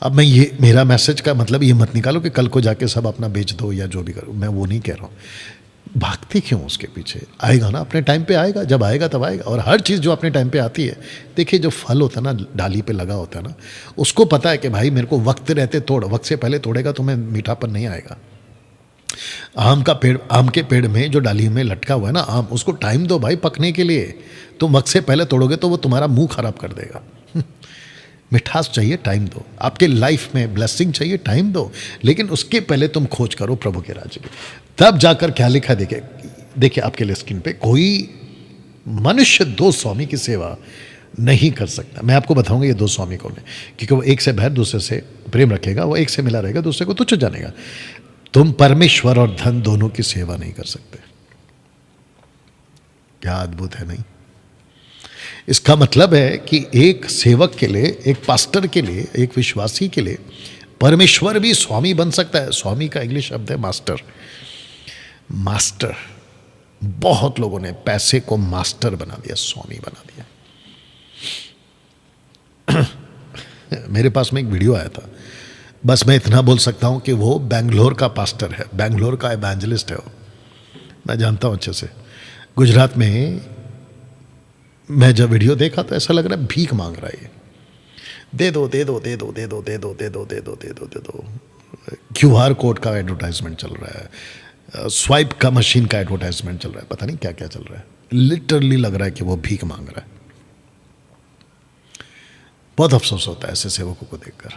अब मैं ये, मेरा मैसेज का मतलब ये मत निकालो कि कल को जाके सब अपना बेच दो या जो भी करो, मैं वो नहीं कह रहा हूं। भागते क्यों उसके पीछे? आएगा ना, अपने टाइम पे आएगा, जब आएगा तब आएगा। और हर चीज़ जो अपने टाइम पे आती है, देखिए जो फल होता है ना, डाली पे लगा होता है ना, उसको पता है कि भाई मेरे को वक्त रहते तोड़, वक्त से पहले तोड़ेगा तो मैं मीठापन नहीं आएगा। आम का पेड़, आम के पेड़ में जो डाली में लटका हुआ है ना आम, उसको टाइम दो भाई पकने के लिए। तुम वक्त से पहले तोड़ोगे तो वो तुम्हारा मुंह खराब कर देगा। मिठास चाहिए, टाइम दो। आपके लाइफ में ब्लेसिंग चाहिए, टाइम दो। लेकिन उसके पहले तुम खोज करो प्रभु के राज्य की, तब जाकर क्या लिखा है देखिए आपके लिए स्क्रीन पे। कोई मनुष्य दो स्वामी की सेवा नहीं कर सकता। मैं आपको बताऊंगा ये दो स्वामी कौन है, क्योंकि वो एक से बैर दूसरे से प्रेम रखेगा, वो एक से मिला रहेगा दूसरे को तुच्छ जानेगा। तुम परमेश्वर और धन दोनों की सेवा नहीं कर सकते। क्या अद्भुत है नहीं? इसका मतलब है कि एक सेवक के लिए, एक पास्टर के लिए, एक विश्वासी के लिए परमेश्वर भी स्वामी बन सकता है। स्वामी का इंग्लिश शब्द है मास्टर। मास्टर, बहुत लोगों ने पैसे को मास्टर बना दिया, स्वामी बना दिया। मेरे पास में एक वीडियो आया था, बस मैं इतना बोल सकता हूं कि वो बेंगलोर का पास्टर है, बेंगलोर का एवेंजलिस्ट है वो, मैं जानता हूं अच्छे से। गुजरात में मैं जब वीडियो देखा तो ऐसा लग रहा है भीख मांग रहा है ये, दे दो दे दो दे दो दे दो दे दो दे दो दे दो दे दो दे दो। QR कोड का एडवर्टाइजमेंट चल रहा है, स्वाइप का मशीन का एडवर्टाइजमेंट चल रहा है, पता नहीं क्या क्या चल रहा है। लिटरली लग रहा है कि वो भीख मांग रहा है। बहुत अफसोस होता है ऐसे सेवकों को देखकर,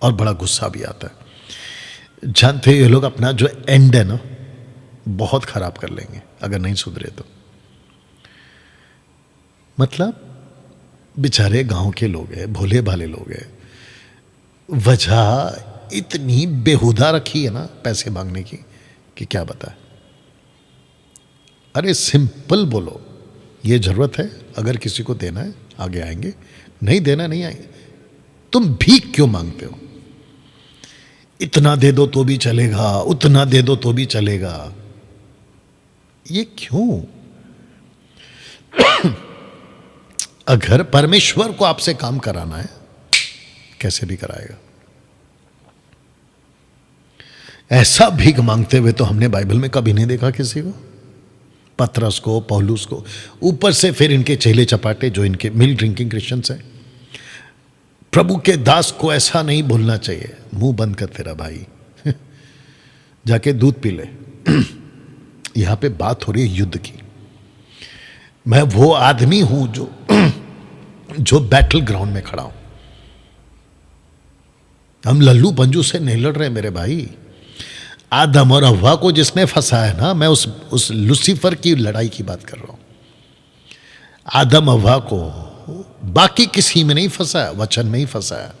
और बड़ा गुस्सा भी आता है। जानते ये लोग अपना जो एंड है ना बहुत खराब कर लेंगे अगर नहीं सुधरे तो। मतलब बेचारे गांव के लोग हैं, भोले भाले लोग हैं, वजह इतनी बेहुदा रखी है ना पैसे मांगने की कि क्या बताए। अरे सिंपल बोलो, ये जरूरत है, अगर किसी को देना है आगे आएंगे, नहीं देना नहीं आएंगे। तुम भीख क्यों मांगते हो? इतना दे दो तो भी चलेगा, उतना दे दो तो भी चलेगा, ये क्यों? अगर परमेश्वर को आपसे काम कराना है, कैसे भी कराएगा। ऐसा भीख मांगते हुए तो हमने बाइबल में कभी नहीं देखा किसी को। पतरस को, पौलुस को, ऊपर से फिर इनके चेले चपाटे जो इनके मिल ड्रिंकिंग क्रिश्चियंस हैं। प्रभु के दास को ऐसा नहीं बोलना चाहिए, मुंह बंद कर तेरा भाई, जाके दूध पी ले। यहां पे बात हो रही है युद्ध की। मैं वो आदमी हूं जो बैटल ग्राउंड में खड़ा हूं। हम लल्लू पंजू से नहीं लड़ रहे मेरे भाई। आदम और हव्वा को जिसने फंसाया ना, मैं उस लूसीफर की लड़ाई की बात कर रहा हूं। आदम हव्वा को बाकी किसी में नहीं फंसाया, वचन में ही फंसाया।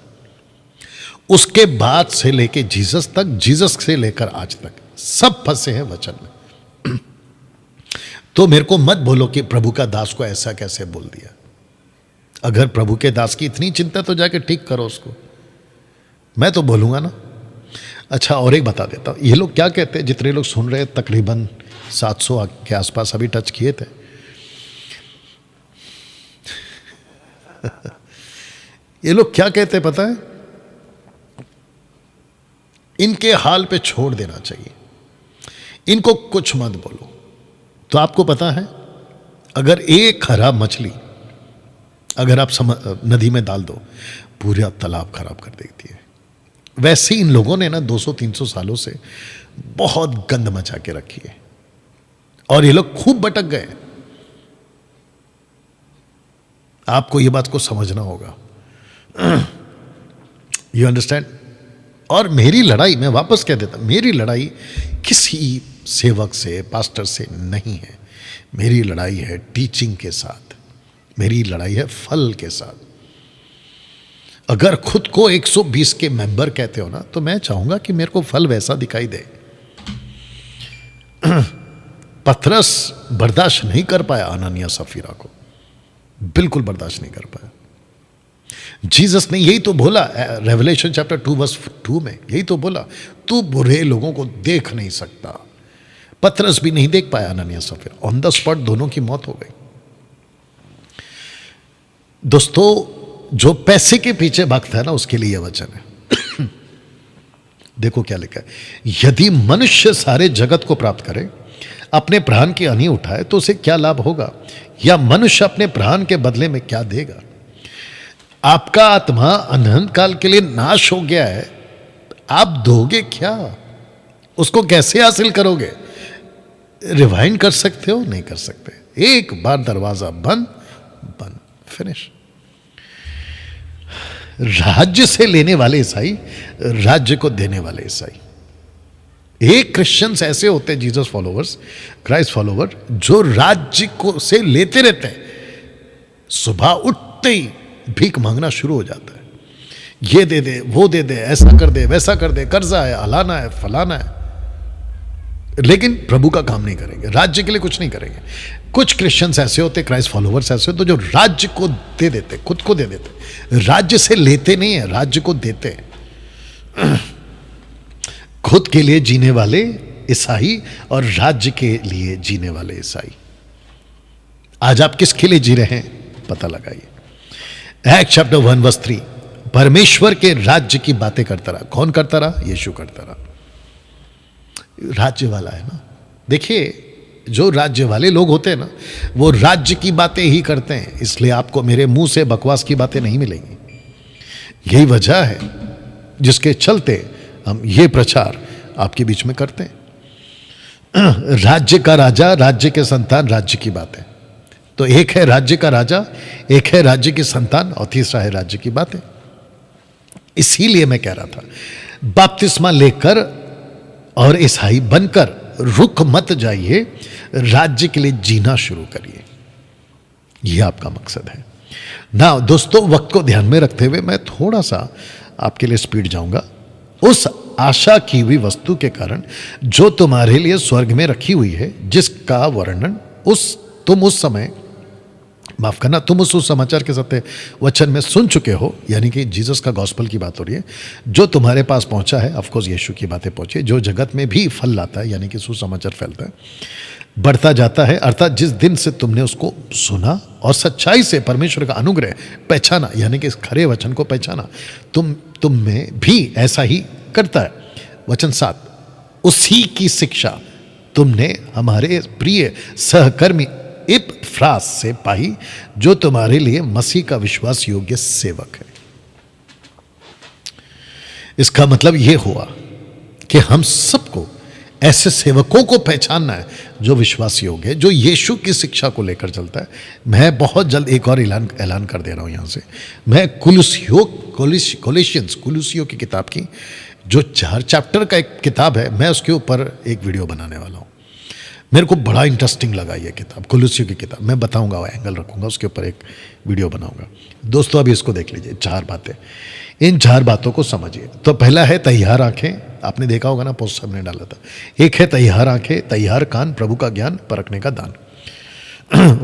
उसके बाद से लेके जीसस तक, जीसस से लेकर आज तक सब फंसे हैं वचन में। तो मेरे को मत बोलो कि प्रभु का दास को ऐसा कैसे बोल दिया। अगर प्रभु के दास की इतनी चिंता तो जाके ठीक करो उसको, मैं तो बोलूंगा ना। अच्छा, और एक बता देता हूं, ये लोग क्या कहते हैं, जितने लोग सुन रहे हैं तकरीबन 700 के आसपास अभी टच किए थे। ये लोग क्या कहते हैं पता है, इनके हाल पे छोड़ देना चाहिए, इनको कुछ मत बोलो। तो आपको पता है, अगर एक खराब मछली अगर आप नदी में डाल दो, पूरा तालाब खराब कर देती है। वैसे इन लोगों ने ना 200-300 सालों से बहुत गंद मचा के रखी है और ये लोग खूब भटक गए। आपको ये बात को समझना होगा। You understand. और मेरी लड़ाई, मैं वापस कह देता, मेरी लड़ाई किसी सेवक से, पास्टर से नहीं है। मेरी लड़ाई है टीचिंग के साथ, मेरी लड़ाई है फल के साथ। अगर खुद को 120 के मेंबर कहते हो ना, तो मैं चाहूंगा कि मेरे को फल वैसा दिखाई दे। पतरस बर्दाश्त नहीं कर पाया अननिया सफीरा को, बिल्कुल बर्दाश्त नहीं कर पाया। जीसस ने यही तो बोला, रेवलेशन चैप्टर 2 वर्स 2 में यही तो बोला, तू बुरे लोगों को देख नहीं सकता। पतरस भी नहीं देख पाया अननिया सफीरा, ऑन द स्पॉट दोनों की मौत हो गई। दोस्तों, जो पैसे के पीछे भागता है ना, उसके लिए वचन है। देखो क्या लिखा है, यदि मनुष्य सारे जगत को प्राप्त करे, अपने प्राण की हानि उठाए, तो उसे क्या लाभ होगा? या मनुष्य अपने प्राण के बदले में क्या देगा? आपका आत्मा अनंत काल के लिए नाश हो गया है, आप दोगे क्या? उसको कैसे हासिल करोगे? रिवाइंड कर सकते हो? नहीं कर सकते। एक बार दरवाजा बंद, फिनिश। राज्य से लेने वाले ईसाई, राज्य को देने वाले ईसाई। एक क्रिश्चियंस ऐसे होते हैं, जीसस फॉलोवर्स, क्राइस्ट फॉलोवर, जो राज्य को से लेते रहते हैं। सुबह उठते ही भीख मांगना शुरू हो जाता है, ये दे दे, वो दे दे, ऐसा कर दे, वैसा कर दे, कर्जा है, हलाना है, फलाना है। लेकिन प्रभु का काम नहीं करेंगे, राज्य के लिए कुछ नहीं करेंगे। कुछ क्रिश्चियंस ऐसे होते, क्राइस्ट फॉलोवर्स ऐसे होते, जो राज्य को दे देते, खुद को दे देते। राज्य से लेते नहीं है, राज्य को देते हैं। खुद के लिए जीने वाले ईसाई और राज्य के लिए जीने वाले ईसाई। आज आप किसके लिए जी रहे हैं, पता लगाइए। एक्ट चैप्टर 1 वर्स 3, परमेश्वर के राज्य की बातें करता रहा। कौन करता रहा? यीशु करता रहा। राज्य वाला है ना। देखिए, जो राज्य वाले लोग होते हैं ना, वो राज्य की बातें ही करते हैं। इसलिए आपको मेरे मुंह से बकवास की बातें नहीं मिलेंगी। यही वजह है जिसके चलते हम ये प्रचार आपके बीच में करते हैं। राज्य का राजा, राज्य के संतान, राज्य की बातें। तो एक है राज्य का राजा, एक है राज्य की संतान, और तीसरा है राज्य की बातें। इसीलिए मैं कह रहा था, बपतिस्मा लेकर और ईसाई बनकर रुक मत जाइए, राज्य के लिए जीना शुरू करिए। यह आपका मकसद है ना। दोस्तों, वक्त को ध्यान में रखते हुए मैं थोड़ा सा आपके लिए स्पीड जाऊंगा। उस आशा की हुई वस्तु के कारण जो तुम्हारे लिए स्वर्ग में रखी हुई है, जिसका वर्णन तुम उस समय, माफ करना, तुम उस समाचार के सत्य वचन में सुन चुके हो, यानी कि जीसस का गॉस्पल की बात हो रही है, जो तुम्हारे पास पहुंचा है। ऑफ कोर्स यीशु की बातें पहुंची, जो जगत में भी फल लाता है, यानी कि सुसमाचार फैलता है, बढ़ता जाता है। अर्थात जिस दिन से तुमने उसको सुना और सच्चाई से परमेश्वर का अनुग्रह पहचाना, यानी कि इस खरे वचन को पहचाना, तुम में भी ऐसा ही करता है। वचन 7, उसी की शिक्षा तुमने हमारे प्रिय सहकर्मी इपफ्रास से पाई, जो तुम्हारे लिए मसीह का विश्वास योग्य सेवक है। इसका मतलब यह हुआ कि हम सबको ऐसे सेवकों को पहचानना है जो विश्वास योग्य है, जो यीशु की शिक्षा को लेकर चलता है। मैं बहुत जल्द एक और ऐलान कर दे रहा हूं यहां से। मैं कुलुसियों की किताब की जो 4 चैप्टर का एक किताब है, मैं उसके ऊपर एक वीडियो बनाने वाला हूं। मेरे को बड़ा इंटरेस्टिंग लगा ये किताब, कुलुसियों की किताब। मैं बताऊंगा, एंगल रखूंगा, उसके ऊपर एक वीडियो बनाऊंगा। दोस्तों अभी इसको देख लीजिए, 4 बातें। इन 4 बातों को समझिए। तो पहला है तैयार आंखें, आपने देखा होगा ना, पोस्ट हमने डाला था। एक है तैयार आंखें, तैयार कान, प्रभु का ज्ञान परखने का दान।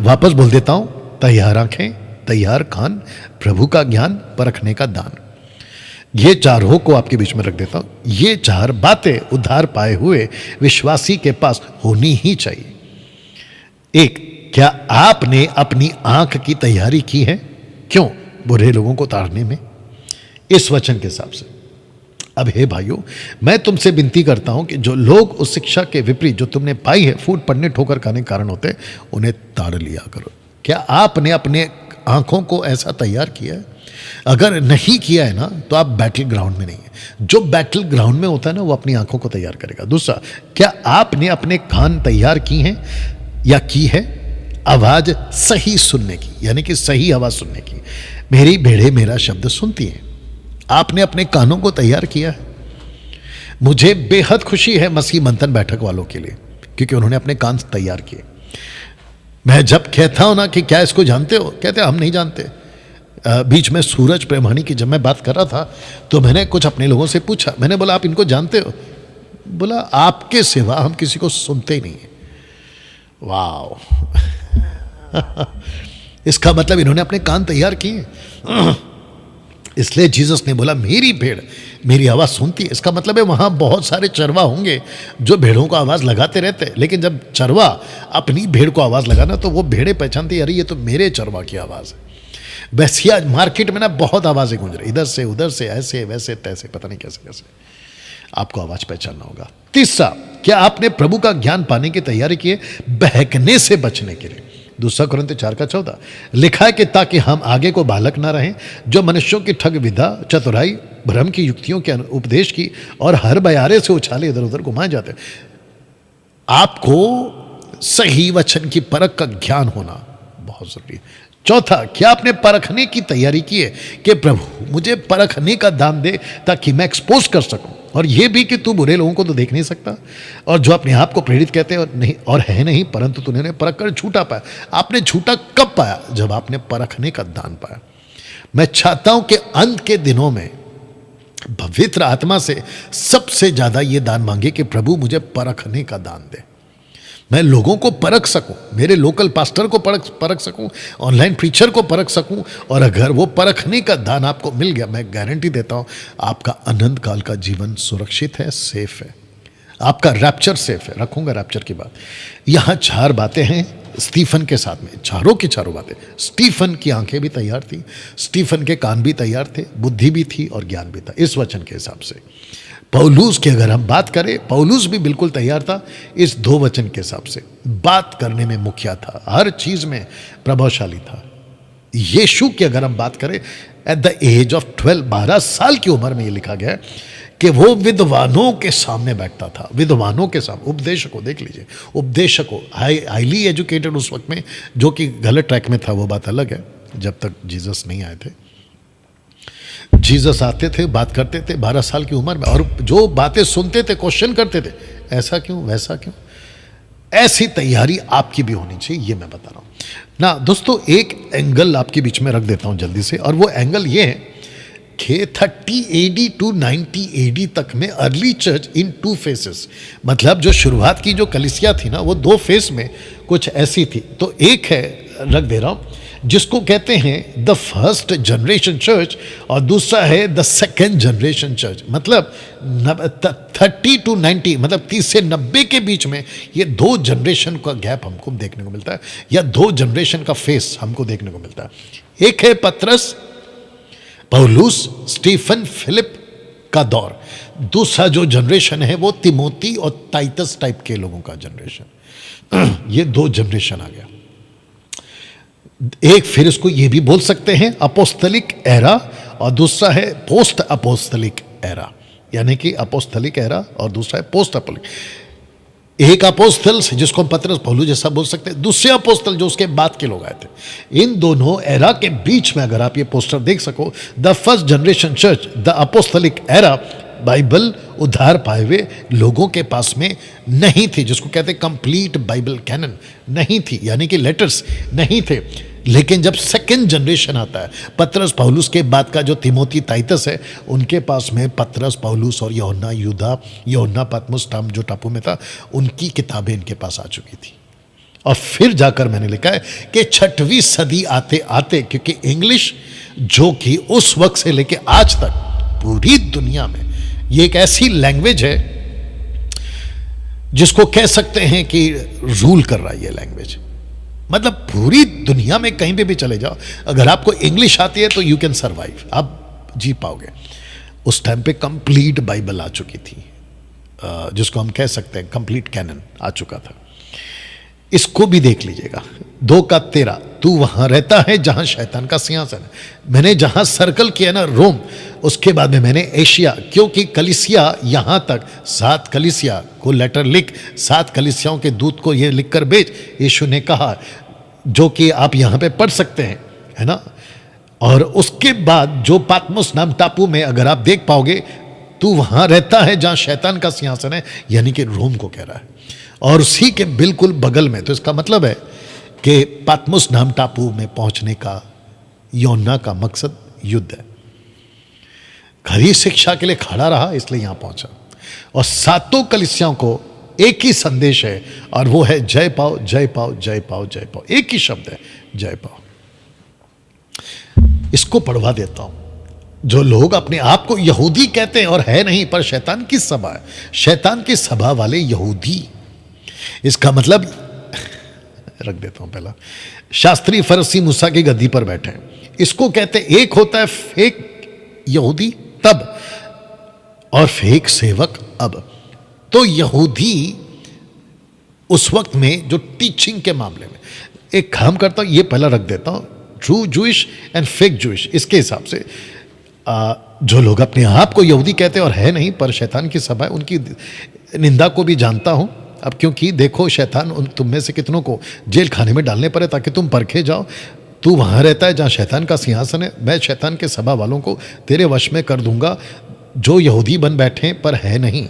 वापस बोल देता हूं, तैयार आंखें, तैयार कान, प्रभु का ज्ञान परखने का दान। ये चारों को आपके बीच में रख देता हूं। ये 4 बातें उद्धार पाए हुए विश्वासी के पास होनी ही चाहिए। एक, क्या आपने अपनी आंख की तैयारी की है? क्यों? बुरे लोगों को ताड़ने में, इस वचन के हिसाब से। अब हे भाइयों, मैं तुमसे विनती करता हूं कि जो लोग उस शिक्षा के विपरीत जो तुमने पाई है, फूट पड़ने ठोकर खाने के कारण होते, उन्हें ताड़ लिया करो। क्या आपने अपने आंखों को ऐसा तैयार किया है? अगर नहीं किया है ना, तो आप बैटल ग्राउंड में नहीं है। जो बैटल ग्राउंड में होता है ना, वो अपनी आंखों को तैयार करेगा। दूसरा, क्या आपने अपने कान तैयार की हैं या की है आवाज सही सुनने की, यानी कि सही आवाज सुनने की? मेरी भेड़ें मेरा शब्द सुनती हैं। आपने अपने कानों को तैयार किया है? मुझे बेहद खुशी है मसीह मंथन बैठक वालों के लिए, क्योंकि उन्होंने अपने कान तैयार किए। मैं जब कहता हूं ना कि क्या इसको जानते हो, कहते हम नहीं जानते। बीच में सूरज प्रेमानी की जब मैं बात कर रहा था, तो मैंने कुछ अपने लोगों से पूछा। मैंने बोला आप इनको जानते हो? बोला आपके सिवा हम किसी को सुनते ही नहीं है। वाह! इसका मतलब इन्होंने अपने कान तैयार किए। इसलिए जीसस ने बोला मेरी भेड़ मेरी आवाज़ सुनती है। इसका मतलब है वहाँ बहुत सारे चरवा होंगे जो भेड़ों को आवाज़ लगाते रहते हैं, लेकिन जब चरवा अपनी भेड़ को आवाज़ लगाना, तो वो भेड़ें पहचानती, अरे ये तो मेरे चरवा की आवाज़ है। वैसे आज मार्केट में ना बहुत आवाज़ें गूंज रही, इधर से उधर से, ऐसे वैसे तैसे, पता नहीं कैसे कैसे। आपको आवाज़ पहचानना होगा। तीसरा, क्या आपने प्रभु का ज्ञान पाने की तैयारी की है बहकने से बचने के लिए? 2 कुरिन्थियों 4:14 लिखा है कि ताकि हम आगे को बालक ना रहें, जो मनुष्यों की ठग विधा, चतुराई, भ्रम की युक्तियों के उपदेश की और हर बयारे से उछाले इधर उधर घुमाए जाते। आपको सही वचन की परख का ज्ञान होना बहुत जरूरी है। चौथा, क्या आपने परखने की तैयारी की है कि प्रभु मुझे परखने का दान दे ताकि मैं एक्सपोज कर सकूं, और यह भी कि तू बुरे लोगों को तो देख नहीं सकता, और जो अपने आप को प्रेरित कहते हैं और नहीं और है नहीं, परंतु तूने परख कर झूठा पाया। आपने झूठा कब पाया? जब आपने परखने का दान पाया। मैं चाहता हूं कि अंत के दिनों में पवित्र आत्मा से सबसे ज्यादा यह दान मांगे कि प्रभु मुझे परखने का दान दे, मैं लोगों को परख सकूं, मेरे लोकल पास्टर को परख सकूं, ऑनलाइन प्रीचर को परख सकूं। और अगर वो परखने का दान आपको मिल गया, मैं गारंटी देता हूं आपका अनंत काल का जीवन सुरक्षित है, सेफ है, आपका रैप्चर सेफ है। रखूंगा रैप्चर की बात। यहां 4 बातें हैं स्टीफन के साथ में, चारों की चारों बातें। स्टीफन की आंखें भी तैयार थी, स्टीफन के कान भी तैयार थे, बुद्धि भी थी और ज्ञान भी था, इस वचन के हिसाब से। पौलुस की अगर हम बात करें, पौलुस भी बिल्कुल तैयार था इस 2 वचन के हिसाब से। बात करने में मुखिया था, हर चीज में प्रभावशाली था। यीशु की अगर हम बात करें, एट द एज ऑफ 12 साल की उम्र में ये लिखा गया कि वो विद्वानों के सामने बैठता था, विद्वानों के सामने, उपदेशकों, देख लीजिए, उपदेशकों, हाईली एजुकेटेड उस वक्त में, जो कि गलत ट्रैक में था, वो बात अलग है, जब तक जीसस नहीं आए थे। जीसस आते थे, बात करते थे 12 साल की उम्र में, और जो बातें सुनते थे क्वेश्चन करते थे, ऐसा क्यों वैसा क्यों। ऐसी तैयारी आपकी भी होनी चाहिए, ये मैं बता रहा हूं ना। दोस्तों एक एंगल आपके बीच में रख देता हूं जल्दी से, और वो एंगल ये है कि 30 AD टू 90 AD तक में अर्ली चर्च इन 2 फेसेस, मतलब जो शुरुआत की जो कलीसिया थी ना, वो 2 फेस में कुछ ऐसी थी। तो एक है, रख दे रहा हूं, जिसको कहते हैं द फर्स्ट जनरेशन चर्च, और दूसरा है द सेकेंड जनरेशन चर्च। मतलब 30 टू 90, मतलब 30 से 90 के बीच में ये 2 जनरेशन का गैप हमको देखने को मिलता है, या 2 जनरेशन का फेस हमको देखने को मिलता है। एक है पतरस, पौलुस, स्टीफन, फिलिप का दौर, दूसरा जो जनरेशन है वो तिमोती और टाइटस टाइप के लोगों का जनरेशन। ये दो जनरेशन आ गया। एक फिर इसको ये भी बोल सकते हैं अपोस्तलिक एरा, और दूसरा है पोस्ट अपोस्तलिक एरा, यानी कि अपोस्तलिक एरा और दूसरा है पोस्ट अपोस्तलिक। एक अपोस्तल जिसको हम पतरस पौलुस जैसा बोल सकते हैं, दूसरे अपोस्तल जो उसके बाद के लोग आए थे। इन दोनों एरा के बीच में अगर आप ये पोस्टर देख सको, the first generation church, the apostolic era, Bible उद्धार पाए हुए लोगों के पास में नहीं थी, जिसको कहते हैं कंप्लीट बाइबल कैनन नहीं थी, यानी कि लेटर्स नहीं थे। लेकिन जब सेकंड जनरेशन आता है, पतरस पौलुस के बाद का जो तिमोती टाइटस है, उनके पास में पतरस पौलुस और यूहन्ना यूदा, यूहन्ना पतमुस जो टापू में था, उनकी किताबें इनके पास आ चुकी थी। और फिर जाकर मैंने लिखा है कि 6वीं सदी आते आते, क्योंकि इंग्लिश जो कि उस वक्त से लेके आज तक पूरी दुनिया में ये एक ऐसी लैंग्वेज है जिसको कह सकते हैं कि रूल कर रहा है ये लैंग्वेज। मतलब पूरी दुनिया में कहीं पे भी चले जाओ, अगर आपको इंग्लिश आती है तो यू कैन सर्वाइव, आप जी पाओगे। उस टाइम पे कंप्लीट बाइबल आ चुकी थी, जिसको हम कह सकते हैं कंप्लीट कैनन आ चुका था। इसको भी देख लीजिएगा, 2:13, तू वहां रहता है जहां शैतान का सिंहासन है। मैंने जहां सर्कल किया ना रोम, उसके बाद में मैंने एशिया, क्योंकि कलीसिया यहां तक 7 कलीसिया को लेटर लिख, 7 कलीसियाओं के दूत को ये लिखकर भेज, यीशु ने कहा, जो कि आप यहां पे पढ़ सकते हैं, है ना। और उसके बाद जो पातमुस नाम टापू में अगर आप देख पाओगे, तू वहां रहता है जहां शैतान का सिंहासन है, यानी कि रोम को कह रहा है। और उसी के बिल्कुल बगल में, तो इसका मतलब है कि पातमुस नाम टापू में पहुंचने का यूहन्ना का मकसद युद्ध है। खरी शिक्षा के लिए खड़ा रहा, इसलिए यहां पहुंचा। और 7 कलीसियाओं को एक ही संदेश है, और वो है जय पाओ, जय पाओ, जय पाओ, जय पाओ। एक ही शब्द है, जय पाओ। इसको पढ़वा देता हूं। जो लोग अपने आप को यहूदी कहते हैं और है नहीं, पर शैतान की सभा है, शैतान की सभा वाले यहूदी। इसका मतलब रख देता हूं पहला, शास्त्री फरसी मूसा की गद्दी पर बैठे हैं, इसको कहते हैं। एक होता है फेक यहूदी तब, और फेक सेवक अब। तो यहूदी उस वक्त में जो टीचिंग के मामले में एक काम करता हूं, ये पहला रख देता हूं, true Jewish and fake Jewish. इसके हिसाब से जो लोग अपने आप को यहूदी कहते हैं और है नहीं, पर शैतान की सभा है, उनकी निंदा को भी जानता हूं। अब क्योंकि देखो, शैतान तुम में से कितनों को जेल खाने में डालने पड़े ताकि तुम परखे जाओ। तू वहां रहता है जहां शैतान का सिंहासन है, मैं शैतान के सभा वालों को तेरे वश में कर दूंगा, जो यहूदी बन बैठे पर है नहीं।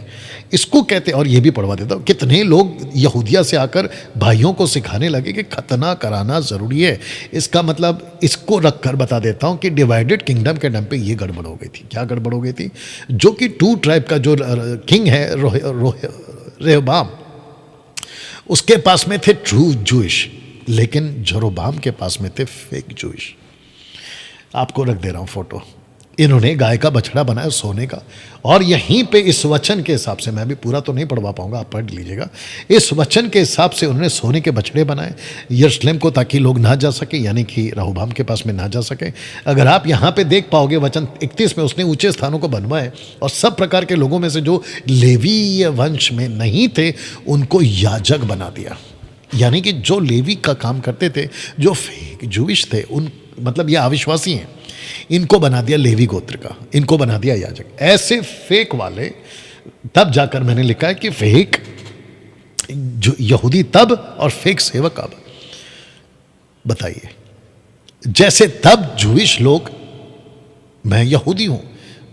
इसको कहते, और ये भी पढ़वा देता हूं, कितने लोग यहूदिया से आकर भाइयों को सिखाने लगे कि खतना कराना जरूरी है। इसका मतलब इसको रखकर बता देता हूं कि डिवाइडेड किंगडम के टाइम पे ये गड़बड़ हो गई थी। क्या गड़बड़ हो गई थी? जो कि 2 ट्राइब का जो किंग है रेहोबाम, उसके पास में थे ट्रू जूइश, लेकिन जेरोबाम के पास में थे फेक जूइश। आपको रख दे रहा हूं फोटो। इन्होंने गाय का बछड़ा बनाया सोने का, और यहीं पे इस वचन के हिसाब से, मैं भी पूरा तो नहीं पढ़वा पाऊंगा, आप पढ़ लीजिएगा। इस वचन के हिसाब से उन्होंने सोने के बछड़े बनाए यरूशलेम को, ताकि लोग ना जा सके, यानी कि रहोबाम के पास में ना जा सके। अगर आप यहाँ पे देख पाओगे वचन 31 में, उसने ऊंचे स्थानों को बनवाए, और सब प्रकार के लोगों में से जो लेवी वंश में नहीं थे उनको याजक बना दिया। यानी कि जो लेवी का काम करते थे, जो फेक जूइश थे, उन मतलब ये अविश्वासी हैं, इनको बना दिया लेवी गोत्र का, इनको बना दिया याजक। ऐसे फेक वाले, तब जाकर मैंने लिखा है कि फेक जो यहूदी तब और फेक सेवक अब। बताइए, जैसे तब जूइश लोग, मैं यहूदी हूं,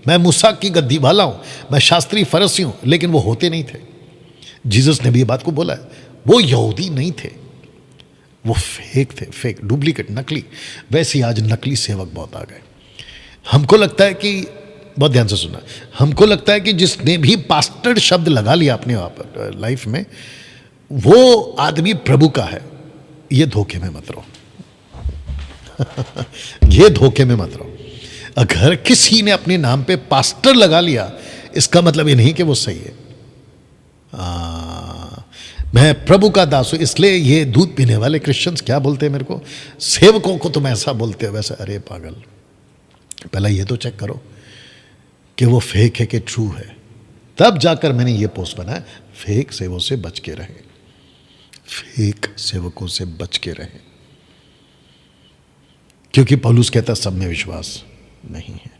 मैं मूसा की गद्दी वाला हूं, मैं शास्त्री फरसी हूं, लेकिन वो होते नहीं थे। जीसस ने भी ये बात को बोला है, वो यहूदी नहीं थे, वो फेक थे, फेक, डुप्लीकेट, नकली। वैसे आज नकली सेवक बहुत आ गए। हमको लगता है कि, बहुत ध्यान से सुना, हमको लगता है कि जिसने भी पास्टर शब्द लगा लिया अपने लाइफ में, वो आदमी प्रभु का है। ये धोखे में मत रहो। ये धोखे में मत रहो। अगर किसी ने अपने नाम पे पास्टर लगा लिया, इसका मतलब ये नहीं कि वो सही है। मैं प्रभु का दास हूं, इसलिए ये दूध पीने वाले क्रिश्चियंस क्या बोलते हैं मेरे को, सेवकों को तुम ऐसा बोलते हो वैसे। अरे पागल, पहला ये तो चेक करो कि वो फेक है कि ट्रू है। तब जाकर मैंने ये पोस्ट बनाया, फेक सेवकों से बच के रहें, फेक सेवकों से बच के रहें, क्योंकि पौलुस कहता सब में विश्वास नहीं है।